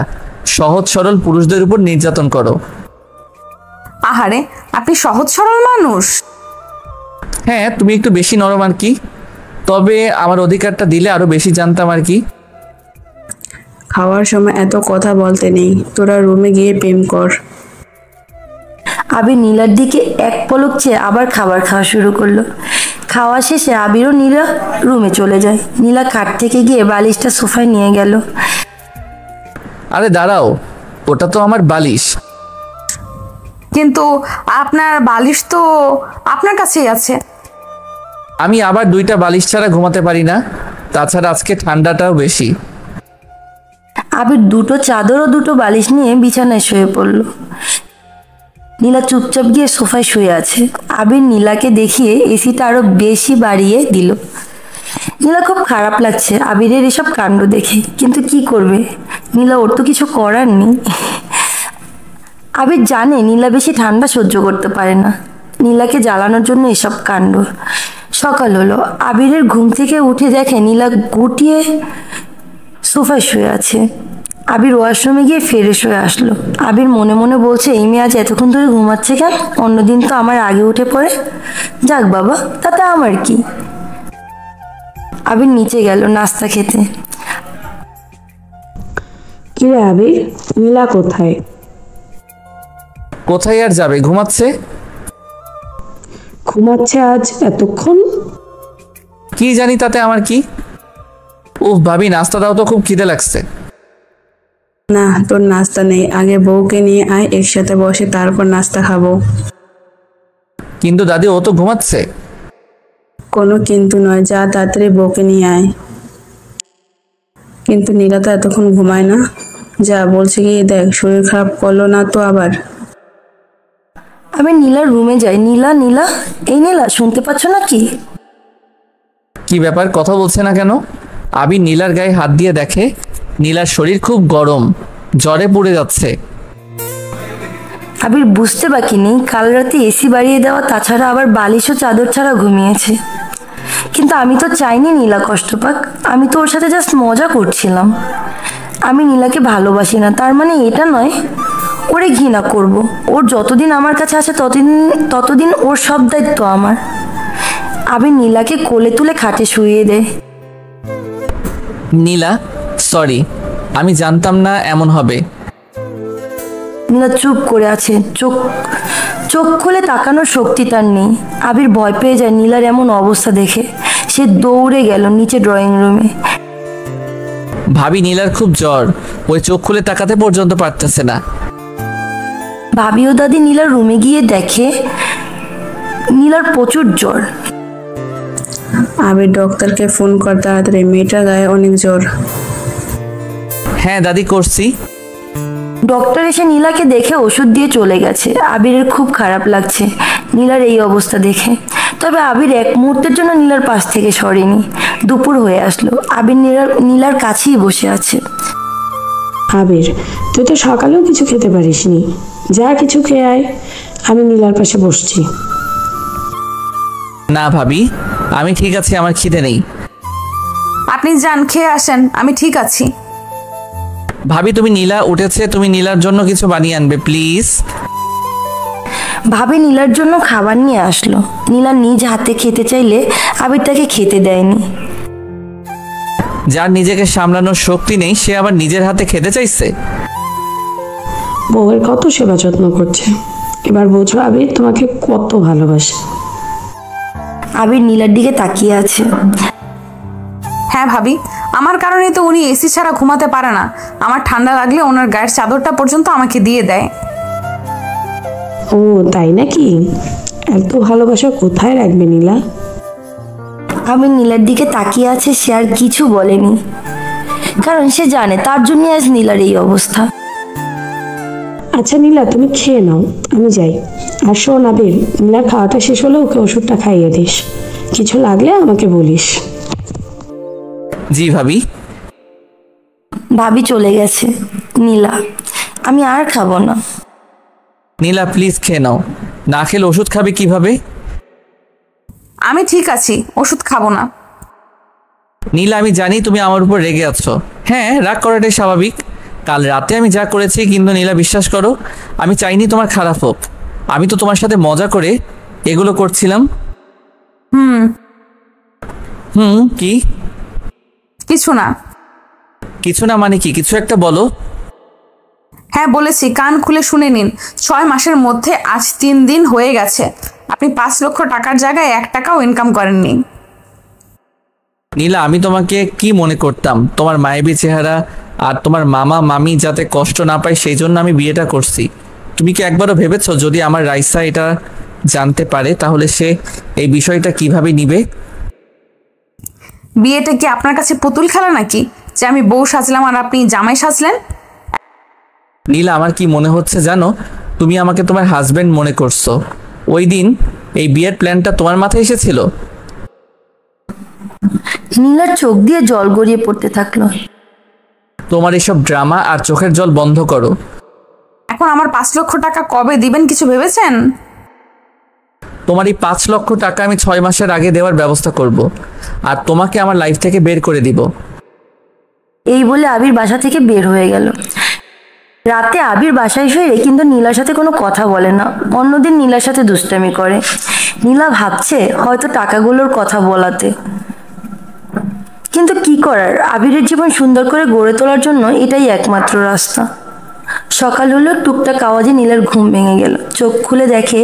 সহজ সরল পুরুষদের উপর নির্যাতন করো। আহারে, আপনি সহজ সরল মানুষ। হ্যাঁ, তুমি একটু বেশি নরম আর কি। তবে আমার অধিকারটা দিলে আরো বেশি জানতাম আর কি। খাওয়ার সময় এত কথা বলতে নেই, তোরা রুমে গিয়ে প্রেম কর। আবির নীলার দিকে এক পলক চেয়ে আবার খাবার খাওয়া শুরু করলো। খাওয়া শেষে আবির ও নীলা রুমে চলে যায়। নীলা খাট থেকে গিয়ে বালিশটা সোফায় নিয়ে গেল। আরে দাঁড়াও, ওটা তো আমার বালিশ। কিন্তু আপনার বালিশ তো আপনার কাছেই আছে। আমি আবার দুইটা বালিশ ছাড়া ঘুমাতে পারি না। তাছাড়া আজকে ঠান্ডাটাও বেশি। আবির দুটো চাদর ও দুটো বালিশ নিয়ে বিছানায় শুয়ে পড়ল। নীলা চুপচাপ গিয়ে সোফায় শুয়ে আছে। আবির নীলাকে দেখিয়ে এসিটা আরো বেশি বাড়িয়ে দিল। নীলা খুব খারাপ লাগছে আবিরের এসব কাণ্ড দেখে, কিন্তু কি করবে? নীলা ওর তো কিছু করার নেই। আবির জানে নীলা বেশি ঠান্ডা সহ্য করতে পারে না। নীলাকে জ্বালানোর জন্য এসব কাণ্ড। সকাল হলো, আবিরের ঘুম থেকে উঠে দেখে নীলা গুটিয়ে সোফায় শুয়ে আছে। আবির ওয়াশরুমে গিয়ে ফ্রেশ হয়ে আসলো। আবির মনে মনে বলছে, এই মেয়ে আজ এতক্ষণ ধরে ঘুমাচ্ছে কেন? অন্যদিন তো আমার আগে উঠে পড়ে। যাক বাবা, তাতে আমার কি। আবির নিচে গেল নাস্তা খেতে। কিরে আবির, নীলা কোথায়? কোথায় আর যাবে? ঘুমাচ্ছে। ঘুমাচ্ছে আজ এতক্ষণ? কি জানি, তাতে আমার কি? উফ ভাবি, নাস্তা দাও তো, খুব খিদে লাগছে। না, তোর নাস্তা নেই, আগে বউকে নিয়ে আয়, একসাথে বসে তারপর নাস্তা খাবো। কিন্তু দাদি, ও তো ঘুমাচ্ছে। কোনো কিন্তু নয়, যা তাড়াতাড়ি বউকে নিয়ে আয়। কিন্তু নীলা তো এতক্ষণ ঘুমায় না। যা বলছে, গিয়ে দেখ, শরীর খারাপ করলো না তো আবার। আমি নীলার রুমে যাই। নীলা, নীলা, এই নীলা, শুনতে পাচ্ছ নাকি? কি ব্যাপার, কথা বলছে না কেন? আবির নীলার গায়ে হাত দিয়ে দেখে নীলার শরীর খুব গরম, জ্বরে পুড়ে যাচ্ছে। আবির বুঝতে বাকি নেই, কাল রাতে এসি বাড়িয়ে দেওয়া, তাছাড়া আবার বালিশ ও চাদর ছাড়া ঘুমিয়েছে। কিন্তু আমি তো চাইনি নীলা কষ্ট পাক। আমি তো ওর সাথে জাস্ট মজা করছিলাম। আমি নীলাকে ভালোবাসি না, তার মানে এটা নয় ওরে ঘৃণা করব। ওর যতদিন আমার কাছে আছে ততদিন ওর সব দায়িত্ব আমার। আবির নীলাকে কোলে তুলে খাটে শুইয়ে দেয়। নীলা, সরি, আমি জানতাম না এমন হবে। নীলা চুপ করে আছে। চোখ খুলে তাকানোর শক্তি তার নেই। আবির ভয় পেয়ে যায় নীলার এমন অবস্থা দেখে। সে দৌড়ে গেল নিচে ড্রয়িং রুমে। ভাবি, নীলার খুব জ্বর, ওই চোখ খুলে তাকাতে পর্যন্ত পারতেছে না। ভাবি ও দাদি নীলার রুমে গিয়ে দেখে নীলার প্রচুর জ্বর। আবির, ডক্টরকে ফোন কর তাড়াতাড়ি, মেয়েটার গায়ে অনেক জ্বর। হ্যাঁ দাদি, করছি। ডক্টর এসে নীলাকে দেখে ওষুধ দিয়ে চলে গেছে। আবিরের খুব খারাপ লাগছে নীলার এই অবস্থা দেখে। তবে আবির এক মুহূর্তের জন্য নীলার পাশ থেকে সরেনি। দুপুর হয়ে আসলো, আবির নীলার কাছেই বসে আছে। আবির, তুই তো সকালেও কিছু খেতে পারিসনি, যা কিছু খেয়ে আয়, আমি নীলার পাশে বসছি। না ভাবি, আমি ঠিক আছি, আমার খিদে নেই। আপনি যান, খেয়ে আসেন, আমি ঠিক আছি। ভাবি তুমি নীলা উঠেছে, তুমি নীলার জন্য কিছু বানিয়ে আনবে প্লিজ। ভাবি নীলার জন্য খাবার নিয়ে আসলো। নীলা নিজ হাতে খেতে চাইলে আবির তাকে খেতে দেয়নি। যার নিজেকে সামলানোর শক্তি নেই সে আবার নিজের হাতে খেতে চাইছে। বউয়ের কত সেবা যত্ন করছে, এবার বোঝো আবির তোমাকে কত ভালোবাসে। আবির নীলার দিকে তাকিয়ে আছে। হ্যাঁ ভাবি, আমার কারণে তো উনি এসি ছাড়া ঘুমাতে পারে না। আমার ঠান্ডা লাগলে ওনার গায়ের চাদরটা পর্যন্ত আমাকে দিয়ে দেয়। ও তাই নাকি? এত ভালোবাসা কোথায় রাখবে নীলা? আবির নীলার দিকে তাকিয়ে আছে, সে আর কিছু বলেনি, কারণ সে জানে তার জন্য আজ নীলার এই অবস্থা। আচ্ছা নীলা তুমি খেয়ে নাও, আমি যাই। আর শোন আবির, নীলার খাওয়াটা শেষ হলে ওকে ওষুধটা খাইয়ে দিস, কিছু লাগলে আমাকে বলিস। জি ভাবি। ভাবি চলে গেছে। নীলা, আমি আর খাবো না। নীলা প্লিজ খেয়ে নাও, না খেলে ওষুধ খাবে কিভাবে? আমি ঠিক আছি, ওষুধ খাবো না। নীলা আমি জানি তুমি আমার উপর রেগে আছো। হ্যাঁ, রাগ করাটাই স্বাভাবিক। কাল রাতে আমি যা করেছি, কিন্তু নীলা বিশ্বাস করো আমি চাইনি তোমার খারাপ হোক। আমি তো তোমার সাথে মজা করে এগুলো করছিলাম। কি? কিছু না। কিছু না মানে কি? কিছু একটা বলো। হ্যাঁ বলেছি, কান খুলে শুনে নিন। 6 মাসের মধ্যে আজ 3 দিন হয়ে গেছে আপনি 5 লক্ষ টাকার জায়গায় 1 টাকাও ইনকাম করেননি। নীলা আমি তোমাকে কি মনে করতাম? তোমার মায়াবী চেহারা আর তোমার মামা মামি যাতে কষ্ট না পায় সেই জন্য আমি বিয়েটা করছি। তুমি কি একবারও ভেবেছো যদি আমার রাইসা এটা জানতে পারে তাহলে সে এই বিষয়টা কিভাবে নিবে? বিয়েটা কি আপনার কাছে পুতুল খেলা নাকি যে আমি বউ সাজলাম আর আপনি জামাই সাজলেন? নীলা আমার কি মনে হচ্ছে জানো, তুমি আমাকে তোমার হাজবেন্ড মনে করছো। ওই দিন এই বিয়ের প্ল্যানটা তোমার মাথায় এসেছিল। নীলার চোখ দিয়ে জল গড়িয়ে পড়তে থাকলো। তোমার এসব ড্রামা আর চোখের জল বন্ধ করো। এখন আমার 5 লক্ষ টাকা কবে দিবেন কিছু ভেবেছেন? তোমার এই 5 লক্ষ টাকা আমি 6 মাসের আগে দেওয়ার ব্যবস্থা করব, আর তোমাকে আমার লাইফ থেকে বের করে দিব। এই বলে আবির বাসা থেকে বের হয়ে গেল। রাতে আবির বাসায় ফেরে কিন্তু নীলার সাথে কোনো কথা বলে না। অন্যদিন নীলার সাথে দুষ্টামি করে। নীলা ভাবছে হয়তো টাকাগুলোর কথা বলাতে, কিন্তু কি করার, আবিরের জীবন সুন্দর করে গড়ে তোলার জন্য এটাই একমাত্র রাস্তা। সকাল হলো, টুকটাক আওয়াজে নীলার ঘুম ভেঙে গেল। চোখ খুলে দেখে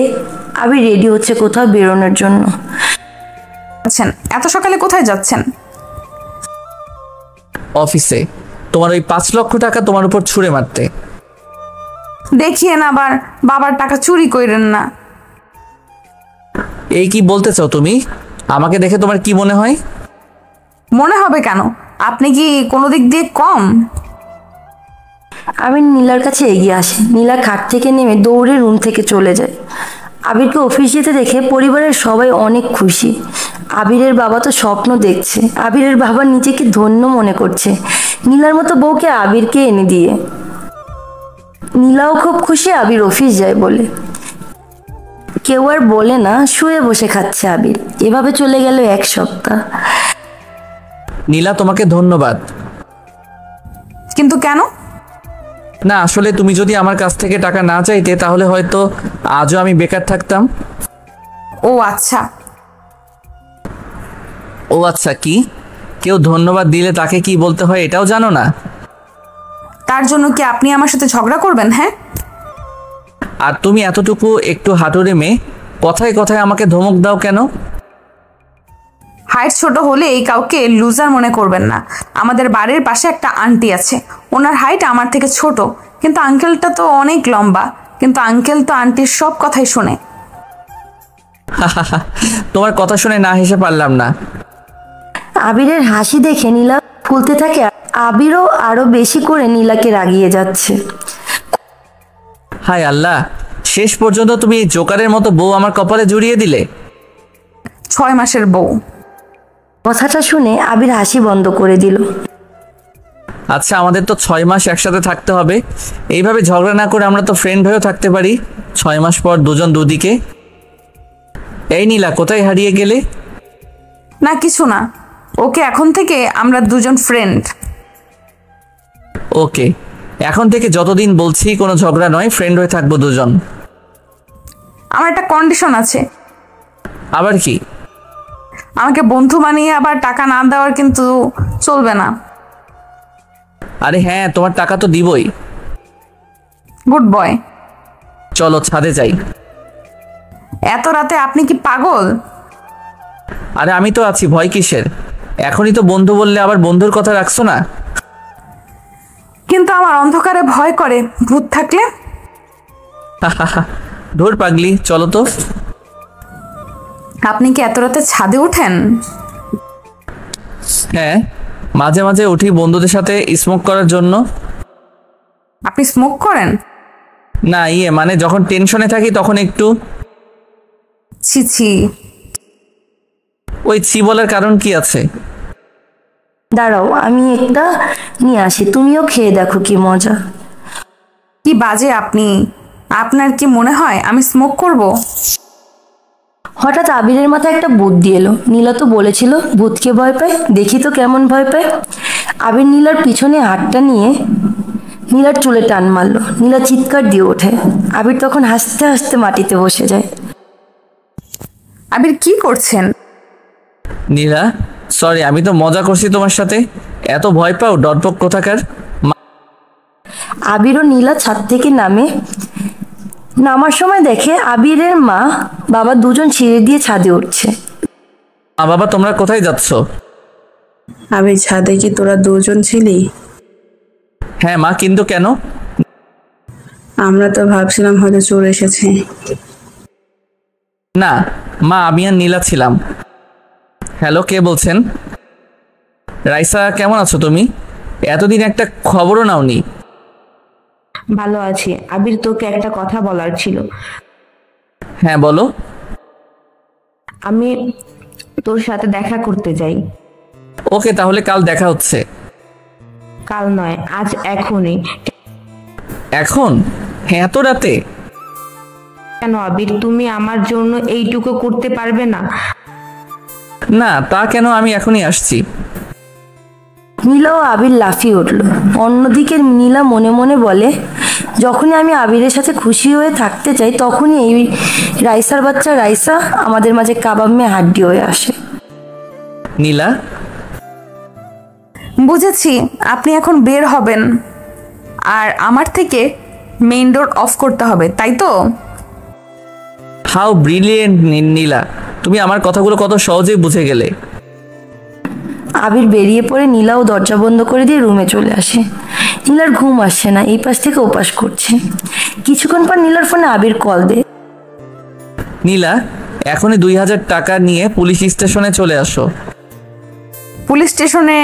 আবির রেডি হচ্ছে কোথাও বেরোনোর জন্য। এত সকালে কোথায় যাচ্ছেন? অফিসে। তোমার ওই 5 লক্ষ টাকা তোমার উপর ছুঁড়ে মারতে। দেখিয়েন আবার বাবার টাকা চুরি করেন না। এই কি বলতে চাও তুমি? আমাকে দেখে তোমার কি মনে হয়? মনে হবে কেন? আপনি কি কোনো দিক দিয়ে কম? আবির নীলার কাছে এগিয়ে আসে। নীলা খাট থেকে নেমে দৌড়ে রুম থেকে চলে যায়। আবিরকে অফিস যেতে দেখে পরিবারের সবাই অনেক খুশি। আবিরের বাবা তো স্বপ্ন দেখছে। আবিরের বাবা নিজেকে ধন্য মনে করছে নীলার মতো বউকে আবিরকে এনে দিয়ে। নীলাও খুব খুশি আবির অফিস যায় বলে। কেউ আর বলে না, শুয়ে বসে খাচ্ছে আবির। এভাবে চলে গেল 1 সপ্তাহ। নীলা তোমাকে ধন্যবাদ। কিন্তু কেন? না আসলে তুমি যদি আমার কাছ থেকে টাকা না চাইতে তাহলে হয়তো আজও আমি বেকার থাকতাম। ও আচ্ছা। ও আচ্ছা কি? কেউ ধন্যবাদ দিলে তাকে কি বলতে হয় এটাও জানো না? তার জন্য কি আপনি আমার সাথে ঝগড়া করবেন? হ্যাঁ, আর তুমি এতটুকু একটু হাঁটুরে মেয়ে, কথায় কথায় আমাকে ধমক দাও কেন? হাইট ছোট হলে এই কাউকে লুজার মনে করবেন না। আমাদের বাড়ির পাশে একটা আন্টি আছে, ওনার হাইট আমার থেকে ছোট, কিন্তু আঙ্কেলটা তো অনেক লম্বা। কিন্তু আঙ্কেল তো আন্টির সব কথাই শোনে। তোমার কথা শুনে না হেসে পারলাম না। আবিরের হাসি দেখে নীলা ফুলতে থাকে। আবিরও আরো বেশি করে নীলাকে রাগিয়ে যাচ্ছে। হায় আল্লাহ, শেষ পর্যন্ত তুমি এই জোকারের মতো বউ আমার কপালে জড়িয়ে দিলে। 6 মাসের বউ। কথাটা শুনে আবির হাসি বন্ধ করে দিল। আচ্ছা আমাদের তো 6 মাস একসাথে থাকতে হবে। এইভাবে ঝগড়া না করে আমরা তো ফ্রেন্ড হয়েও থাকতে পারি 6 মাস পর দুজন দুদিকে। এই নীলা, কোথায় হারিয়ে গেলে? না কিছু না, ওকে এখন থেকে আমরা দুজন ফ্রেন্ড। ওকে, এখন থেকে যতদিন বলছি কোনো ঝগড়া নয়, ফ্রেন্ড হয়ে থাকবো দুজন। আমার একটা কন্ডিশন আছে। আবার কি? আমাকে বন্ধু বানিয়ে আবার টাকা না দেওয়ার কিন্তু চলবে না। আরে হ্যাঁ, তোমার টাকা তো দিবই। Good boy. চলো ছাদে যাই। এত রাতে আপনি কি পাগল? আরে আমি তো আছি, ভয় কিসের? এখনই তো বন্ধু বললে আবার বন্ধুর কথা রাখছো না। কিন্তু আমার অন্ধকারে ভয় করে, ভূত থাকলে। ধুর পাগলি, চলো তো। আপনি কি এত রাতে ছাদে ওঠেন? হ্যাঁ, মাঝে মাঝে উঠি বন্ধুদের সাথে স্মোক করার জন্য। আপনি স্মোক করেন? না, মানে যখন টেনশনে থাকি তখন একটু। ছি ছি। ওই ছি বলার কারণ কি আছে? দাঁড়াও, আমি একটা নিয়ে আসি, তুমিও খেয়ে দেখো কি মজা। কি বাজে আপনি! আপনার কি মনে হয় আমি স্মোক করব? হঠাৎ আবিরের মাথায় একটা বুদ্ধি এলো। নীলা তো বলেছিল ভূতকে ভয় পায়, দেখি তো কেমন ভয় পায়। আবির নীলার পিছনে হাতটা নিয়ে নীলার চুলে টান মারলো। নীলা চিৎকার দিয়ে ওঠে। আবির তখন হাসতে হাসতে মাটিতে বসে যায়। আবির কি করছেন? নীলা, সরি, আমি তো মজা করছি তোমার সাথে। এত ভয় পাও ডরপক কোথাকার। আবির ও নীলা ছাদ থেকে নামার সময় দেখে আবিরের মা বাবা দুজন সিঁড়ি দিয়ে ছাদে উঠছে। মা বাবা, তোমরা কোথায় যাচ্ছ? আবির, ছাদে কি তোরা দুজন ছিলি? হ্যাঁ মা, কিন্তু কেন? আমরা তো ভাবছিলাম হয়তো চোর এসেছে। না মা, আমি আর নীলা ছিলাম। হ্যালো, কে বলছেন? রাইসা, কেমন আছো তুমি? এতদিন একটা খবরও নাওনি। ভালো আছি। আবির, তোকে একটা কথা বলার ছিল। হ্যাঁ বলো। আমি তোর সাথে দেখা করতে যাই। ওকে, তাহলে কাল দেখা হচ্ছে। কাল নয়, আজ, এখনই। এখন? হ্যাঁ, এত রাতে? কেন আবির, তুমি আমার জন্য এইটুকু করতে পারবে না? না, তা কেন, আমি এখনই আসছি। নীলা ও আবির লাফিয়ে উঠল। অন্যদিকে নীলা মনে মনে বলে, যখনই আমি আবিরের সাথে খুশি হয়ে থাকতে চাই তখনই এই রাইসার বাচ্চা রাইসা আমাদের মাঝে কাবাব মেয়ে হাড্ডি হয়ে আসে। নীলা, বুঝেছি, আপনি এখন বের হবেন আর আমার থেকে মেইন ডোর অফ করতে হবে, তাই তো? হাউ ব্রিলিয়েন্ট নীলা, তুমি আমার কথাগুলো কত সহজেই বুঝে গেলে। আবির বেরিয়ে পড়ে নীলা ও দরজা বন্ধ করে দিয়ে রুমে চলে আসে। নীলার ঘুম আসছে না, এই পাশ থেকে ওপাশ করছে। কিছুক্ষণ পর নীলার ফোনে আবির কল দেয়। নীলা, এখনই 2000 টাকা নিয়ে পুলিশ স্টেশনে চলে আসো। পুলিশ স্টেশনে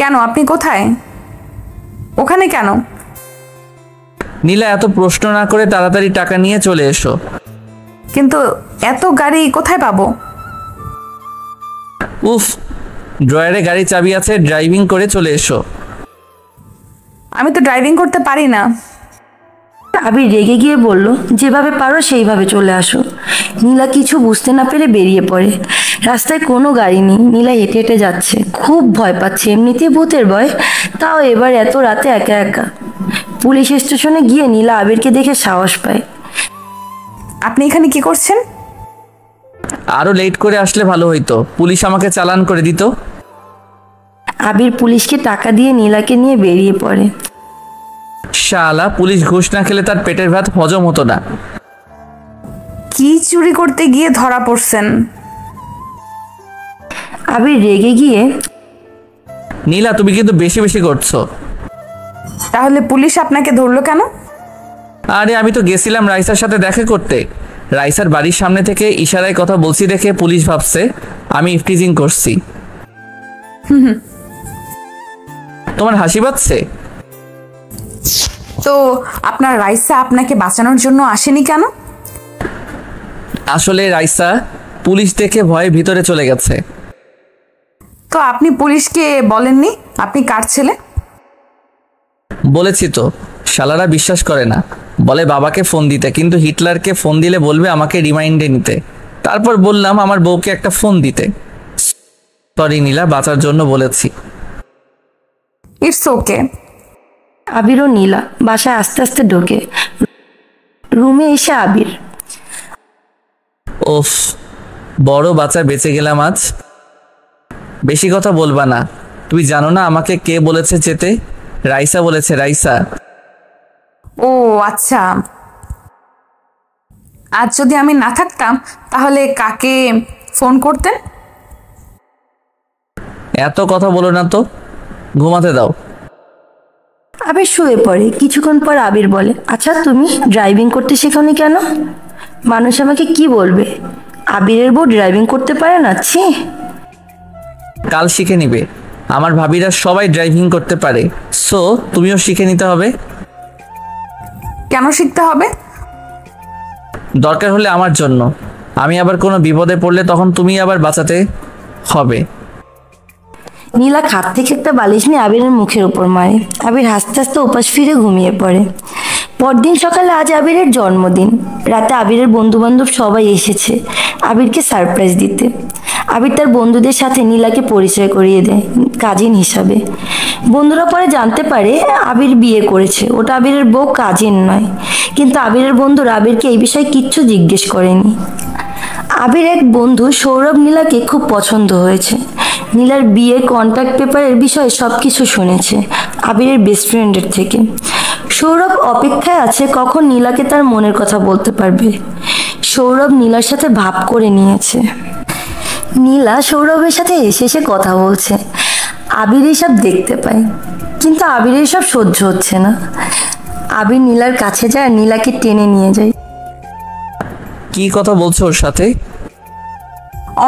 কেন? আপনি কোথায়? ওখানে কেন? নীলা, এত প্রশ্ন না করে তাড়াতাড়ি টাকা নিয়ে চলে এসো। কিন্তু এত গাড়ি কোথায় পাবো? উফ, ড্রয়ারে গাড়ি চাবি আছে, ড্রাইভিং করে চলে এসো। আমি তো ড্রাইভিং করতে পারি না। আবির রেগে গিয়ে বলল, যেভাবে পারো সেইভাবে চলে আসো। নীলা কিছু বুঝতে না পেরে বেরিয়ে পড়ে। রাস্তায় কোনো গাড়ি নেই। নীলা হেঁটে হেঁটে যাচ্ছে, খুব ভয় পাচ্ছে। এমনিতেই ভূতের ভয়, তাও এবার এত রাতে একা একা। পুলিশ স্টেশনে গিয়ে নীলা আবিরকে দেখে সাহস পায়। আপনি এখানে কি করছেন? আরো লেট করে আসলে ভালো হইতো, পুলিশ আমাকে চালান করে দিত। আবির পুলিশকে টাকা দিয়ে নীলাকে নিয়ে বেরিয়ে পড়ে। শালা, পুলিশ ঘুষ না খেলে তার পেটের ভাত হজম হতো না। কি চুরি করতে গিয়ে ধরা পড়ছেন? আবির রেগে গিয়ে, নীলা, তুমি কিন্তু বেশি বেশি করছো। তাহলে পুলিশ আপনাকে ধরলো কেন? আরে আমি তো গেছিলাম রাইসার সাথে দেখা করতে। রাইসার বাড়ির সামনে থেকে ইশারায় কথা বলছি দেখে পুলিশ ভাবছে আমি ইফটিজিং করছি। তোমার হাসি পাচ্ছে? তো আপনার রাইসা আপনাকে বাঁচানোর জন্য আসেনি কেন? আসলে রাইসা পুলিশ দেখে ভয়ে ভিতরে চলে গেছে। তো আপনি পুলিশকে বলেননি আপনি কার ছেলে? বলেছি তো, শালারা বিশ্বাস করে না, বলে বাবাকে ফোন দিতে, কিন্তু হিটলারকে ফোন দিলে বলবে আমাকে রিমাইন্ডে নিতে। তারপর বললাম আমার বউকে একটা ফোন দিতে। সরি নীলা, বাঁচার জন্য বলেছি। It's okay. আবির ও নীলা বাসায় আস্তে আস্তে ঢোকে। রুমে এসে আবির, ওফ, বড় বাচ্চা বেঁচে গেলাম আজ। বেশি কথা বলবা না। তুমি জানো না আমাকে কে বলেছে যেতে? রাইসা বলেছে, রাইসা। ও আচ্ছা, আজ যদি আমি না থাকতাম তাহলে কাকে ফোন করতেন? এত কথা বলো না তো, ঘুমাতে দাও। আবির শুয়ে পড়ে। কিছুক্ষণ পর আবির বলে, আচ্ছা তুমি ড্রাইভিং করতে শেখোনি কেন? মানুষ আমাকে কি বলবে? আবিরের বউ ড্রাইভিং করতে পারে না? ছি। কাল শিখে নিবে। আমার ভাবিরা সবাই ড্রাইভিং করতে পারে, সো তুমিও শিখে নিতে হবে। কেন শিখতে হবে? দরকার হলে আমার জন্য। আমি আবার কোনো বিপদে পড়লে তখন তুমি আবার বাঁচাতে হবে। নীলা খাট থেকে একটা বালিশ নিয়ে আবিরের মুখের উপর মারে। আবির হাসতে হাসতে উপাস ফিরে ঘুমিয়ে পড়ে। পরদিন সকালে আজ আবিরের জন্মদিন। রাতে আবিরের বন্ধু বান্ধব সবাই এসেছে আবিরকে সারপ্রাইজ দিতে। আবির তার বন্ধুদের সাথে নীলাকে পরিচয় করিয়ে দেয় কাজিন হিসাবে। বন্ধুরা পরে জানতে পারে আবির বিয়ে করেছে, ওটা আবিরের বউ, কাজিন নয়। কিন্তু আবিরের বন্ধুরা আবিরকে এই বিষয়ে কিচ্ছু জিজ্ঞেস করেনি। আবির এক বন্ধু সৌরভ নীলাকে খুব পছন্দ হয়েছে। নীলার বিয়ে কন্ট্যাক্ট পেপারের বিষয়ে সবকিছু শুনেছে আবিরের বেস্ট ফ্রেন্ডের থেকে। সৌরভ অপেক্ষায় আছে কখন নীলাকে তার মনের কথা বলতে পারবে। সৌরভ নীলার সাথে ভাব করে নিয়েছে। নীলা সৌরভের সাথে হেসে হেসে কথা বলছে। আবির এসব দেখতে পায়, কিন্তু আবির এসব সহ্য হচ্ছে না। আবির নীলার কাছে যায় আর নীলাকে টেনে নিয়ে যায়। কি কথা বলছো ওর সাথে?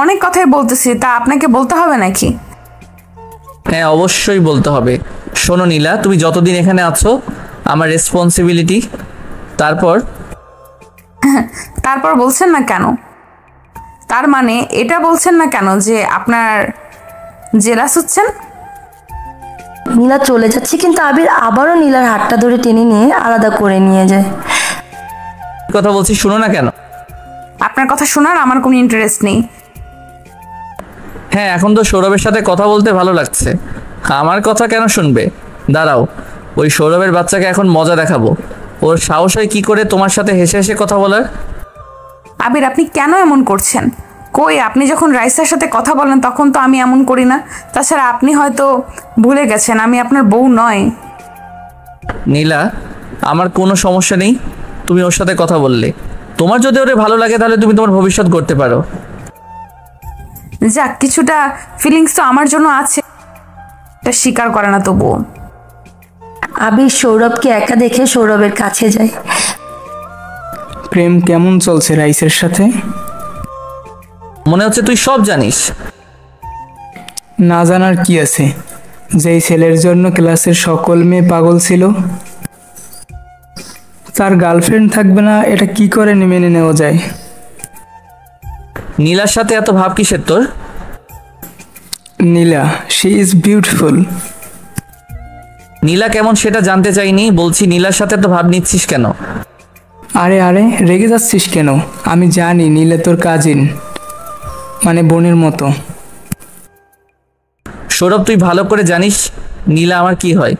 অনেক কথাই বলতেছি, তা আপনাকে বলতে হবে নাকি? হ্যাঁ, অবশ্যই বলতে হবে। শোনো নীলা, তুমি যতদিন এখানে আছো আমার রেসপন্সিবিলিটি। তারপর বলছেন না কেন? তার মানে এটা বলছেন না কেন যে আপনার জেলাস হচ্ছেন? নীলা চলে যাচ্ছে, কিন্তু আবির আবারও নীলার হাতটা ধরে টেনে নিয়ে আলাদা করে নিয়ে যায়। কথা বলছি, শুনো না কেন? আপনার কথা শোনার আমার কোনো ইন্টারেস্ট নেই। হ্যাঁ, এখন তো সৌরভের সাথে কথা বলতে ভালো লাগছে। আমার কথা কেন শুনবে? দাঁড়াও, ওই সৌরভের বাচ্চাকে এখন মজা দেখাবো। ওর সাহস হয় কি করে তোমার সাথে হেসে হেসে কথা বলার? আবির, আপনি কেন এমন করছেন? কই, আপনি যখন রাইসার সাথে কথা বলেন তখন তো আমি এমন করি না। তাছাড়া আপনি হয়তো ভুলে গেছেন আমি আপনার বউ নয়। নীলা, আমার কোনো সমস্যা নেই তুমি ওর সাথে কথা বললে। তোমার যদি ওরে ভালো লাগে তাহলে তুমি তোমার ভবিষ্যৎ করতে পারো। যাক, কিছুটা ফিলিংস তো আমার জন্য আছে, এটা স্বীকার করে না তবুও। আবির সৌরভকে একা দেখে সৌরভের কাছে যায়। প্রেম কেমন চলছে রাইসের সাথে? মনে হচ্ছে তুই সব জানিস। না জানার কি আছে? যেই ছেলের জন্য ক্লাসের সকল মেয়ে পাগল ছিল, তার গার্লফ্রেন্ড থাকবে না, এটা কি করে মেনে নেওয়া যায়? নীলার সাথে এত ভাব কিসের তোর? নীলা, শি ইজ বিউটিফুল। নীলা কেমন সেটা জানতে চাইনি, বলছি নীলার সাথে এত ভাব নিচ্ছিস কেন? আরে আরে, রেগে যাচ্ছিস কেন? আমি জানি নীলা তোর কাজিন, মানে বোনের মতো। সৌরভ, তুই ভালো করে জানিস নীলা আমার কি হয়।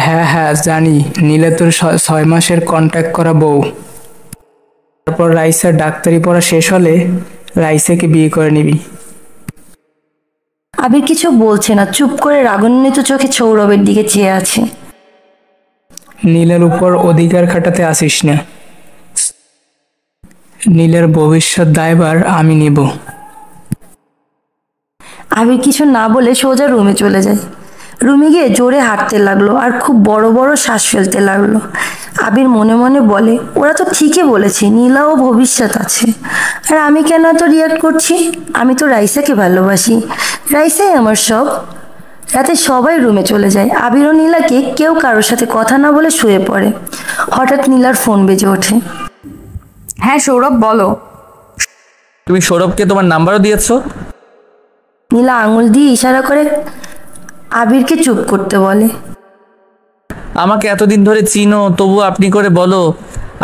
হ্যাঁ হ্যাঁ জানি, নীলা তোর 6 মাসের কন্ট্যাক্ট করা বউ। তারপর রাইসার ডাক্তারি পড়া শেষ হলে রাইসাকে বিয়ে করে নিবি। আবির কিছু বলছে না, চুপ করে রাগান্বিত চোখে সৌরভের দিকে চেয়ে আছে। নীলার উপর অধিকার খাটাতে আসিস না। নীলার ভবিষ্যৎ দায়ভার আমি নেব। আবির কিছু না বলে সোজা রুমে চলে যায়। রুমে গিয়ে জোরে হাঁটতে লাগলো আর খুব বড় বড় শ্বাস ফেলতে লাগলো। আবির মনে মনে বলে, ওরা তো ঠিকই বলেছে, নীলাও ভবিষ্যৎ আছে। আর আমি কেন এত রিয়াক্ট করছি? আমি তো রাইসাকে ভালোবাসি, রাইসাই আমার সব। রাতে সবাই রুমে চলে যায়। আবির ও নীলাকে কেউ কারোর সাথে কথা না বলে শুয়ে পড়ে। হঠাৎ নীলার ফোন বেজে ওঠে। হ্যাঁ সৌরভ, বলো। তুমি সৌরভকে তোমার নাম্বারও দিয়েছো? নীলা আঙুল দিয়ে ইশারা করে আবিরকে চুপ করতে বলে। আমাকে এতদিন ধরে চিনো, তবু আপনি করে বলো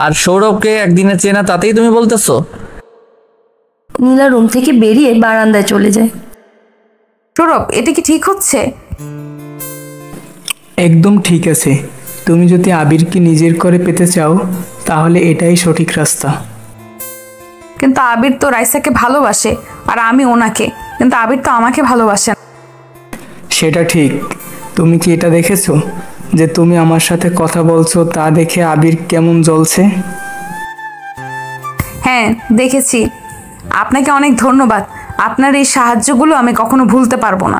আর সৌরভকে একদিনে চেনা তাতেই তুমি বলতেছো? নীলা রুম থেকে বেরিয়ে বারান্দায় চলে যায়। সৌরভ, এটা কি ঠিক হচ্ছে? একদম ঠিক আছে। তুমি যদি আবিরকে নিজের করে পেতে চাও তাহলে এটাই সঠিক রাস্তা। কিন্তু আবির তো রাইসাকে ভালোবাসে আর আমি ওনাকে, কিন্তু আবির তো আমাকে ভালোবাসে না। সেটা ঠিক। তুমি কি এটা দেখেছো যে তুমি আমার সাথে কথা বলছো তা দেখে আবির কেমন জ্বলছে? হ্যাঁ দেখেছি। আপনাকে অনেক ধন্যবাদ। আপনার এই সাহায্যগুলো আমি কখনো ভুলতে পারবো না।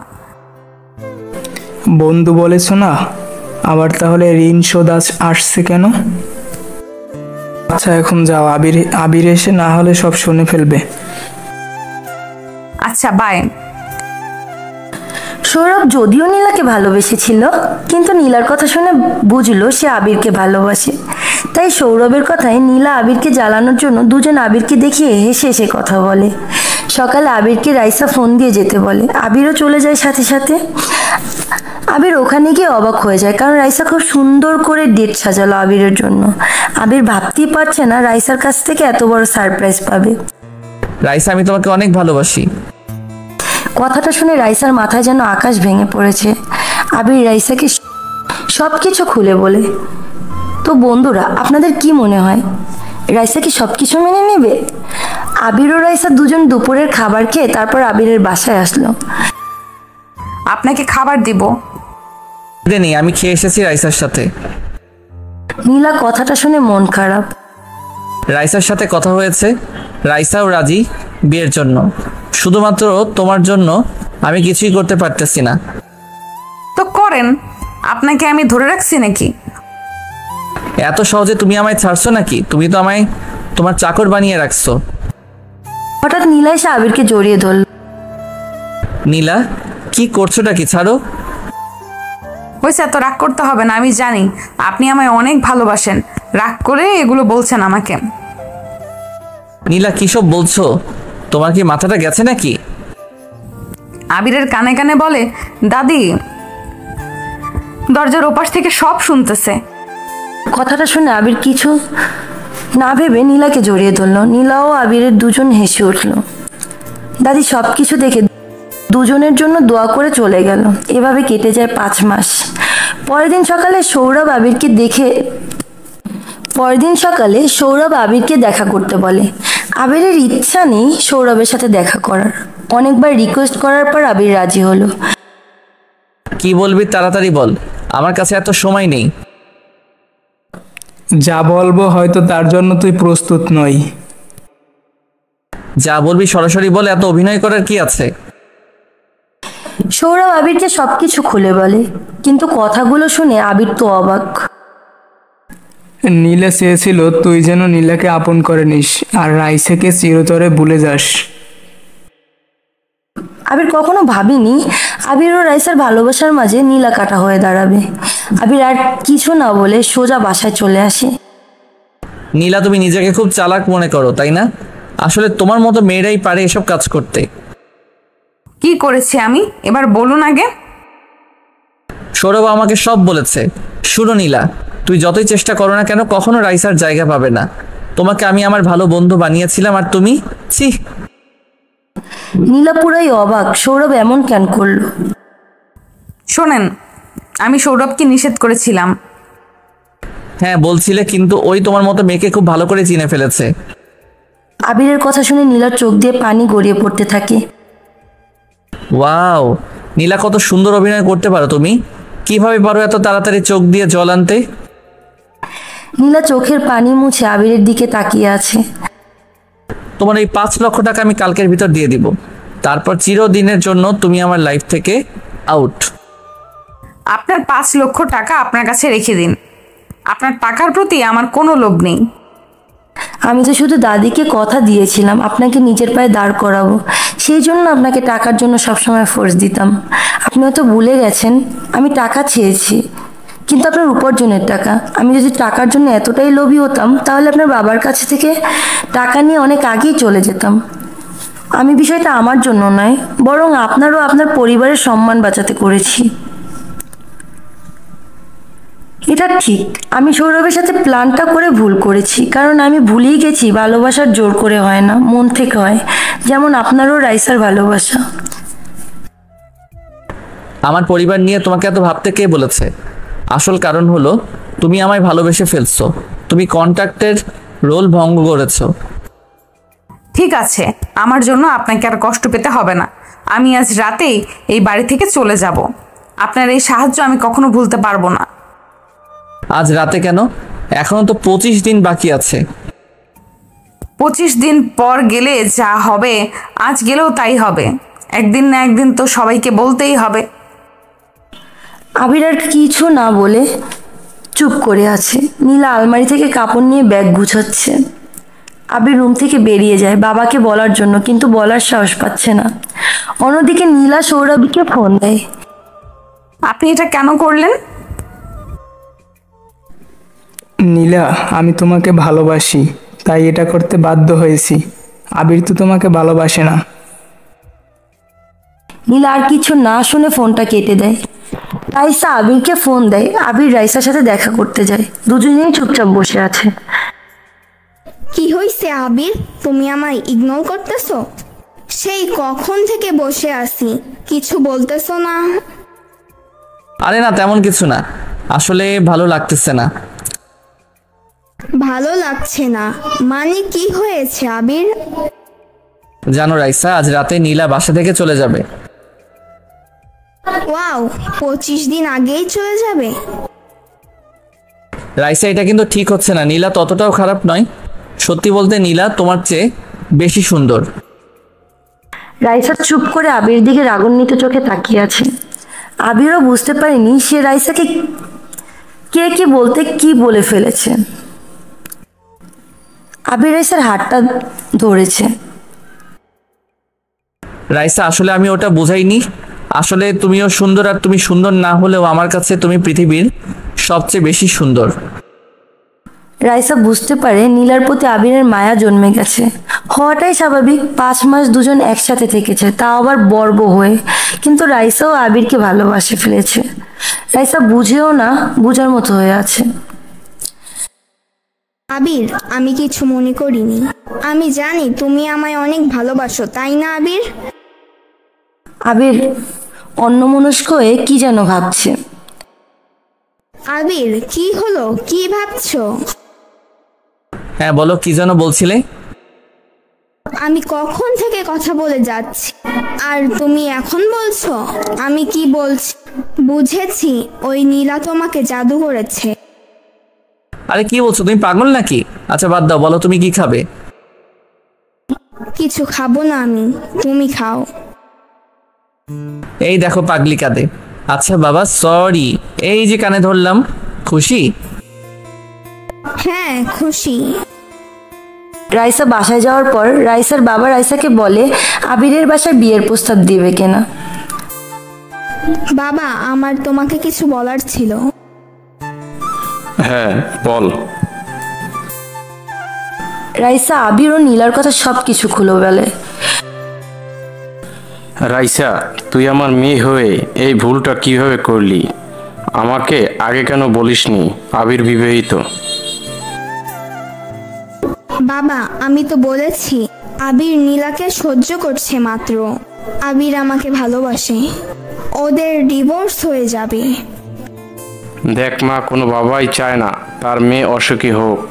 বন্ধু বলেছো না, আবার তাহলে ঋণ শোধ আসছে কেন? আচ্ছা এখন যাও, আবির এসে না হলে সব শুনে ফেলবে। আচ্ছা বাই। সৌরভ যদিও নীলাকে ভালোবেসেছিল, কিন্তু নীলার কথা শুনে বুঝলো সে আবিরকে ভালোবাসে। তাই সৌরভের কথায় নীলা আবিরকে জ্বালানোর জন্য দুজন আবিরকে দেখিয়ে হেসে হেসে কথা বলে। সকালে আবিরকে রাইসা ফোন দিয়ে যেতে বলে। আবিরও চলে যায় সাথে সাথে। আবির ওখানে গিয়ে অবাক হয়ে যায়, কারণ রাইসা খুব সুন্দর করে ডেট সাজালো আবিরের জন্য। আবির ভাবতেই পারছে না রাইসার কাছ থেকে এত বড় সারপ্রাইজ পাবে। রাইসা, আমি তোমাকে অনেক ভালোবাসি। কথাটা শুনে রাইসার মাথায় যেন আকাশ ভেঙে পড়েছে। আবির রাইসাকে সব কিছু খুলে বলে। তো বন্ধুরা, আপনাদের কি মনে হয়, রাইসা কি সব কিছু মেনে নেবে? আবির ও রাইসা দুজন দুপুরের খাবার খেয়ে তারপর আবিরের বাসায় আসলো। আপনাকে খাবার দিব। নেই, আমি খেয়ে এসেছি রাইসার সাথে। নীলা কথাটা শুনে মন খারাপ। রাইসার সাথে কথা হয়েছে, রাইসাও রাজি বিয়ের জন্য। শুধুমাত্র তোমার জন্য আমি কিছুই করতে পারতেছি না। তো করেন, আপনাকে আমি ধরে রাখছি নাকি? এত সহজে তুমি আমায় ছাড়ছো নাকি? তুমি তো আমায় তোমার চাকর বানিয়ে রাখছো। হঠাৎ নীলা এসে আবিরকে জড়িয়ে ধরল। নীলা, কি করছোটা কি? ছাড়ো। হয়েছে, এত রাগ করতে হবে না। আমি জানি আপনি আমায় অনেক ভালোবাসেন, রাগ করে এগুলো বলছেন আমাকে। নীলা, কি সব বলছো? তোমার কি মাথাটা গেছে নাকি? আবিরের কানে কানে বলে, দাদি দরজার ওপাশ থেকে সব শুনতেছে। কথাটা শুনে আবির কিছু না ভেবে নীলাকে জড়িয়ে ধরলো। নীলা ও আবিরের দুজন হেসে উঠল। দাদি সব কিছু দেখে দুজনের জন্য দোয়া করে চলে গেল। এভাবে কেটে যায় 5 মাস। পরের দিন সকালে সৌরভ আবিরকে দেখা করতে বলে। আবিরের ইচ্ছা নেই সৌরভের সাথে দেখা করার। অনেকবার রিকোয়েস্ট করার পর আবির রাজি হলো। কি বলবি তাড়াতাড়ি বল, আমার কাছে এত সময় নেই। যা বলবো হয়তো তার জন্য তুই প্রস্তুত নই। যা বলবি সরাসরি বলে, এত অভিনয় করার কি আছে? সৌরভ আবিরকে সবকিছু খুলে বলে, কিন্তু কথাগুলো শুনে আবির তো অবাক। নীলা চেয়েছিল তুই যেন নীলাকে আপন করে নিস আর রাইসাকে চিরতরে ভুলে যাস। আবির কখনো ভাবিনি আবির ও রাইসার ভালোবাসার মাঝে নীলা কাটা হয়ে দাঁড়াবে। আবির আর কিছু না বলে সোজা বাসায় চলে আসে। নীলা, তুমি নিজেকে খুব চালাক মনে করো তাই না? আসলে তোমার মতো মেয়েরাই পারে এসব কাজ করতে। কি করেছি আমি? এবার বলুন আগে। সৌরভ আমাকে সব বলেছে। শুনো নীলা, তুই যতই চেষ্টা করো না কেন কখনো রাইসার জায়গা পাবে না। তোমাকে আমি আমার ভালো বন্ধু বানিয়েছিলাম আর তুমি ছি। নীলা পুরাই অবাক, সৌরভ এমন কেন করলো? শোনেন, আমি সৌরভকে নিষেধ করেছিলাম। হ্যাঁ বলছিলে, কিন্তু ওই তোমার মতো মেয়েকে খুব ভালো করে চিনে ফেলেছে। আবিরের কথা শুনে নীলার চোখ দিয়ে পানি গড়িয়ে পড়তে থাকে। ওয়াও নীলা, কত সুন্দর অভিনয় করতে পারো তুমি। কিভাবে পারো এত তাড়াতাড়ি চোখ দিয়ে জল আনতে? নীলা চোখের পানি মুছে আবিরের দিকে তাকিয়ে আছে। তোমার এই 5 লক্ষ টাকা আমি কালকের ভিতর দিয়ে দিব। তারপর চিরদিনের জন্য তুমি আমার লাইফ থেকে আউট। আপনার 5 লক্ষ টাকা আপনার কাছে রেখে দিন। আপনার টাকার প্রতি আমার কোনো লোভ নেই। আমি তো শুধু দাদিকে কথা দিয়েছিলাম আপনাকে নিজের পায়ে দাঁড় করাবো, সেই জন্য আপনাকে টাকার জন্য সবসময় ফোর্স দিতাম। আপনি হয়তো ভুলে গেছেন আমি টাকা চেয়েছি, কিন্তু আপনার উপার্জনের টাকা। আমি যদি টাকার জন্য এতটাই লোভী হতাম তাহলে আপনার বাবার কাছে থেকে টাকা নিয়ে অনেক আগেই চলে যেতাম। আমি বিষয়টা আমার জন্য নয়, বরং আপনার ও আপনার পরিবারের সম্মান বাঁচাতে করেছি। এটা ঠিক, আমি সৌরভের সাথে প্ল্যানটা করে ভুল করেছি, কারণ আমি ভুলেই গেছি ভালোবাসার জোর করে হয় না, মন থেকে হয়, যেমন আপনারও রাইসার ভালোবাসা। আমার পরিবার নিয়ে তোমাকে এত ভাবতে কে বলেছে? আসল কারণ হলো তুমি আমায় ভালোবেসে ফেলছো। তুমি কন্ট্রাক্টের রোল ভঙ্গ করেছো। ঠিক আছে, আমার জন্য আপনাকে আর কষ্ট পেতে হবে না। আমি আজ রাতেই এই বাড়ি থেকে চলে যাব। আপনার এই সাহায্য আমি কখনো ভুলতে পারবো না। আজ রাতে কেন? এখনো তো 25 দিন বাকি আছে। 25 দিন পর গেলে যা হবে, আজ গেলেও তাই হবে। একদিন না একদিন তো সবাইকে বলতেই হবে। আবির আর কিছু না বলে চুপ করে আছে। নীলা আলমারি থেকে কাপড় নিয়ে ব্যাগ গুছাচ্ছে। আবির রুম থেকে বেরিয়ে যায় বাবাকে বলার জন্য, কিন্তু বলার সাহস পাচ্ছে না। অন্যদিকে নীলা সৌরভীকে ফোন দেয়। আপনি এটা কেন করলেন? নীলা, আমি তোমাকে ভালোবাসি, তাই এটা করতে বাধ্য হয়েছি। আবির তো তোমাকে ভালোবাসে না। নীলা আর কিছু না শুনে ফোনটা কেটে দেয়। রাইসা আবিরকে ফোন দেয়। আবির রাইসার সাথে দেখা করতে যায়। দুজনেই চুপচাপ বসে আছে। কি হইছে আবির, তুমি আমায় ইগনোর করতেছো? সেই কখন থেকে বসে আছি, কিছু বলতেছো না? আরে না, তেমন কিছু না, আসলে ভালো লাগতেছে না। ভালো লাগছে না মানে কি হয়েছে আবির? জানো রাইসা, আজ রাতে নীলা বাসা থেকে চলে যাবে। ওয়াও, 25 দিন আগেই চলে যাবে? রাইসা, এটা কিন্তু ঠিক হচ্ছে না। নীলা ততটাও খারাপ নয়। সত্যি বলতে নীলা তোমার চেয়ে বেশি সুন্দর। রাইসা চুপ করে আবির দিকে রাগান্বিত চোখে তাকিয়ে আছে। আবিরও বুঝতে পারেনি সে রাইসাকে কে কি বলতে কি বলে ফেলেছে। আবির রাইসার হাতটা ধরেছে। রাইসা, আসলে আমি ওটা বোঝাইনি। আসলে তুমিও সুন্দর, আর তুমি সুন্দর না হলেও আমার কাছে তুমি পৃথিবীর সবচেয়ে বেশি সুন্দর। রাইসা বুঝতে পারে নীলার প্রতি আবিরের মায়া জন্মে গেছে। হওয়াটাই স্বাভাবিক, 5 মাস দুজন একসাথে থেকেছে, তাও আবার বড় বউ হয়ে। কিন্তু রাইসাও আবিরকে ভালোবাসে ফেলেছে। রাইসা বুঝেও না বুঝার মতো হয়ে আছে। আবির, আমি কিছু মনে করিনি। আমি জানি তুমি আমায় অনেক ভালোবাসো, তাই না আবির? আবির অন্যমনস্ক হয়ে কি যেন ভাবছে। আবির, কি হলো, কি ভাবছো? হ্যাঁ বলো, কি যেন বলছিলে? আমি কখন থেকে কথা বলে যাচ্ছি আর তুমি এখন বলছো আমি কি বলছি? বুঝেছি, ওই নীলা তোমাকে জাদু করেছে। আরে কি বলছো, তুমি পাগল নাকি? আচ্ছা বাদ দাও, বলো তুমি কি খাবে? কিছু খাবো না আমি, তুমি খাও। এই দেখো পাগলি কাঁদে। আচ্ছা বাবা, সরি, এই যে কানে ধরলাম। খুশি? হ্যাঁ খুশি। রাইসা বাসায় যাওয়ার পর রাইসার বাবা রাইসাকে বলে আবিরের বাসায় বিয়ের প্রস্তাব দিবে কিনা। বাবা, আমার তোমাকে কিছু বলার ছিল। হ্যাঁ বল। রাইসা আবির ও নীলার কথা সবকিছু খুলে বলে। রাইসা, তুই আমার মেয়ে হয়ে এই ভুলটা কিভাবে করলি? আমাকে আগে কেন বলিসনি আবির বিবাহিত? বাবা, আমি তো বলেছি আবির নীলাকে সহ্য করছে মাত্র। আবির আমাকে ভালোবাসে, ওদের ডিভোর্স হয়ে যাবে। দেখ মা, কোনো বাবাই চায় না তার মেয়ে অসুখী হোক।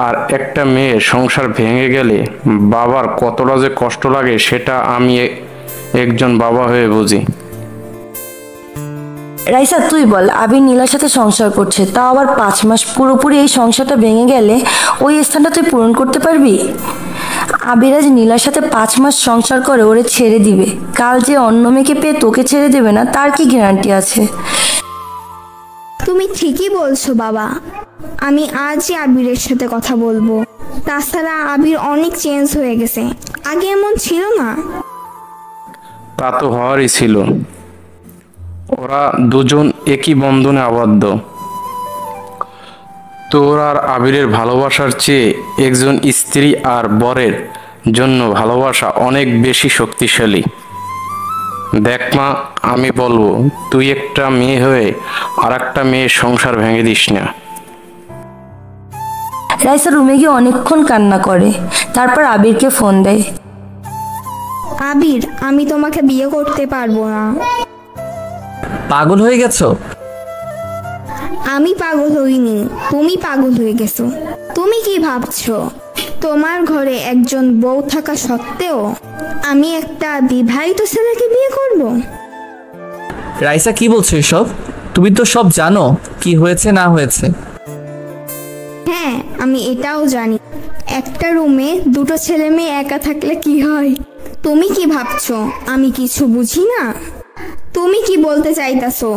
আর একটা মেয়ের সংসার ভেঙে গেলে বাবার কতটা যে কষ্ট লাগে সেটা আমি একজন বাবা হয়ে বুঝি। রাইসা তুই বল, আবির নীলার সাথে সংসার করছে, তাও আবার 5 মাস। পুরোপুরি এই সংসারটা ভেঙে গেলে ওই স্থানটা তুই পূরণ করতে পারবি? আবির আজ নীলার সাথে 5 মাস সংসার করে ওরে ছেড়ে দিবে, কাল যে অন্য মেয়েকে পেয়ে তোকে ছেড়ে দেবে না তার কি গ্যারান্টি আছে? তুমি ঠিকই বলছো বাবা, আমি আজই আবিরের সাথে কথা বলবো। তাছাড়া আবির অনেক চেঞ্জ হয়ে গেছে, আগে এমন ছিল না। তা তো হওয়ারই ছিল। ওরা দুজন একই বন্ধনে আবদ্ধ। তোর আর আবিরের ভালোবাসার চেয়ে একজন স্ত্রী আর বরের জন্য ভালোবাসা অনেক বেশি শক্তিশালী। দেখ মা, আমি বলবো, তুই একটা মেয়ে হয়ে আর একটা মেয়ের সংসার ভেঙে দিস না। রাইসা রুমে গিয়ে অনেকক্ষণ কান্না করে, তারপর আবিরকে ফোন দেয়। আবির, আমি তোমাকে বিয়ে করতে পারবো না। পাগল হয়ে গেছো? আমি পাগল হইনি, তুমি পাগল হয়ে গেছো। তুমি কি ভাবছো তোমার ঘরে একজন বউ থাকা সত্ত্বেও আমি একটা বিবাহিত ছেলেকে বিয়ে করব? রাইসা কি বলছো এসব? তুমি তো সব জানো কি হয়েছে না হয়েছে। হ্যাঁ, আমি এটাও জানি একটা রুমে দুটো ছেলে মেয়ে একা থাকলে কি হয়। তুমি কি ভাবছো আমি কিছু বুঝি না? তুমি কি বলতে চাইতাছো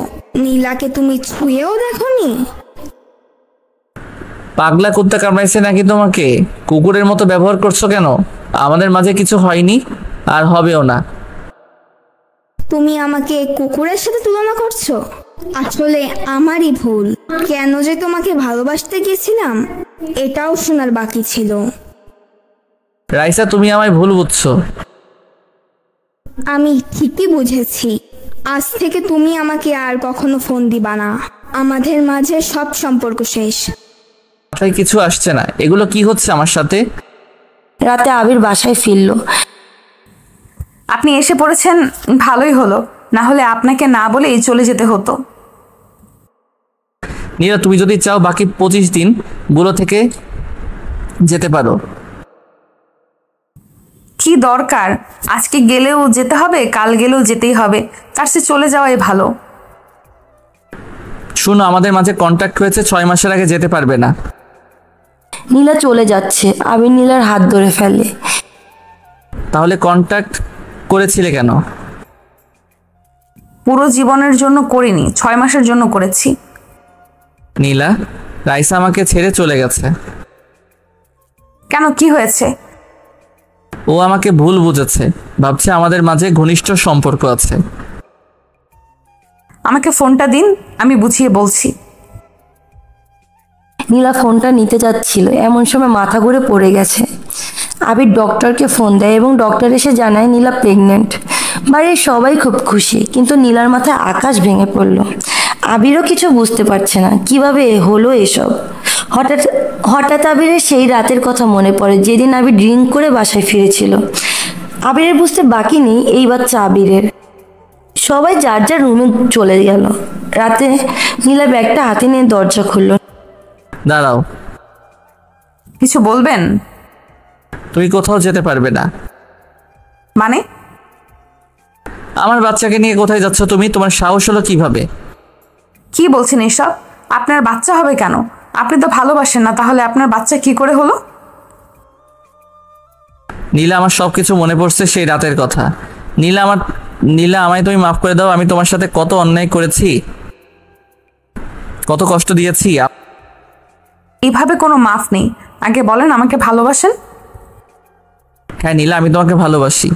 নীলাকে তুমি ছুঁয়েও দেখোনি? পাগলা কুত্তা কামড়াইছে নাকি তোমাকে? কুকুরের মতো ব্যবহার করছো কেন? আমাদের মাঝে কিছু হয়নি আর হবেও না। তুমি আমাকে কুকুরের সাথে তুলনা করছো? আসলে আমারই ভুল। কেন যে তোমাকে ভালোবাসতে গেছিলাম এটাও শোনার বাকি ছিল। রাইসা, তুমি আমায় ভুল বুঝছো। আমি ঠিকই বুঝেছি। আজ থেকে তুমি আমাকে আর কখনো ফোন দিবা না। আমাদের মাঝে সব সম্পর্ক শেষ। মাথায় কিছু আসছে না, এগুলো কি হচ্ছে আমার সাথে? রাতে আবির বাসায় ফিরল। আপনি এসে পড়েছেন, ভালোই হলো, না হলে আপনাকে না বলেই চলে যেতে হতো। নীলা, তুমি যদি চাও বাকি 25 দিন গুলো থেকে যেতে পারো। কি দরকার? আজকে গেলেও যেতে হবে, কাল গেলেও যেতেই হবে, তার চেয়ে চলে যাওয়াই ভালো। শুনো, আমাদের মাঝে কন্ট্যাক্ট হয়েছে, 6 মাসের আগে যেতে পারবে না। নীলা চলে যাচ্ছে, আবির নীলার হাত ধরে ফেলে। তাহলে কন্ট্যাক্ট করেছিলে কেন? পুরো জীবনের জন্য করিনি, 6 মাসের জন্য করেছি। নীলা, রাইসা আমাকে ছেড়ে চলে গেছে। কেন, কি হয়েছে? ও আমাকে ভুল বুঝেছে, ভাবছে আমাদের মাঝে ঘনিষ্ঠ সম্পর্ক আছে। আমাকে ফোনটা দিন, আমি বুঝিয়ে বলছি। নীলা ফোনটা নিতে যাচ্ছিল, এমন সময় মাথা ঘুরে পড়ে গেছে। আবির ডক্টরকে ফোন দেয় এবং ডক্টর এসে জানায় নীলা প্রেগনেন্ট। বাড়ির সবাই খুব খুশি, কিন্তু নীলার মাথায় আকাশ ভেঙে পড়ল। আবিরও কিছু বুঝতে পারছে না কিভাবে হলো এসব। হঠাৎ হঠাৎ আবিরের সেই রাতের কথা মনে পড়ে যেদিন আবির ড্রিঙ্ক করে বাসায় ফিরেছিল। আবিরের বুঝতে বাকি নেই এই বাচ্চা আবিরের। সবাই যার যার রুমে চলে গেল। রাতে নীলা ব্যাগটা হাতে নিয়ে দরজা খুলল। দাঁড়াও, কিছু বলবেন? তুমি কোথাও যেতে পারবে না। মানে? আমার বাচ্চাকে নিয়ে কোথায় যাচ্ছ তুমি? তোমার সাহস হলো কিভাবে? কি বলছেন এসব? আপনার বাচ্চা হবে কেন? আপনি তো ভালোবাসেন না, তাহলে আপনার বাচ্চা কি করে হলো? নীলা, আমার সবকিছু মনে পড়ছে সেই রাতের কথা। নীলা, আমায় তুমি মাফ করে দাও। আমি তোমার সাথে কত অন্যায় করেছি, কত কষ্ট দিয়েছি। এইভাবে কোনো মাফ নেই। আগে বলেন আমাকে ভালোবাসেন? হ্যাঁ নীলা, আমি তোমাকে ভালোবাসি।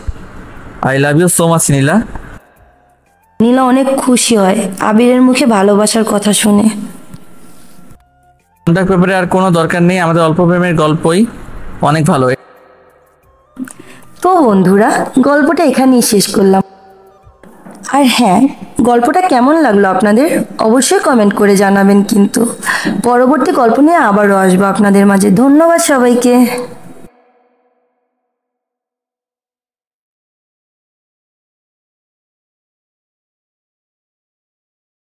I love you so much Nila. Nila অনেক খুশি হয় আবিরের মুখে ভালোবাসার কথা শুনে। কন্ট্যাক্ট পেপারে আর কোনো দরকার নেই, আমাদের অল্প প্রেমের গল্পই অনেক ভালো। তো বন্ধুরা, গল্পটা এখানেই শেষ করলাম। আর হ্যাঁ, গল্পটা কেমন লাগলো আপনাদের অবশ্যই কমেন্ট করে জানাবেন। কিন্তু পরবর্তী গল্প নিয়ে আবারও আসবো আপনাদের মাঝে। ধন্যবাদ সবাইকে।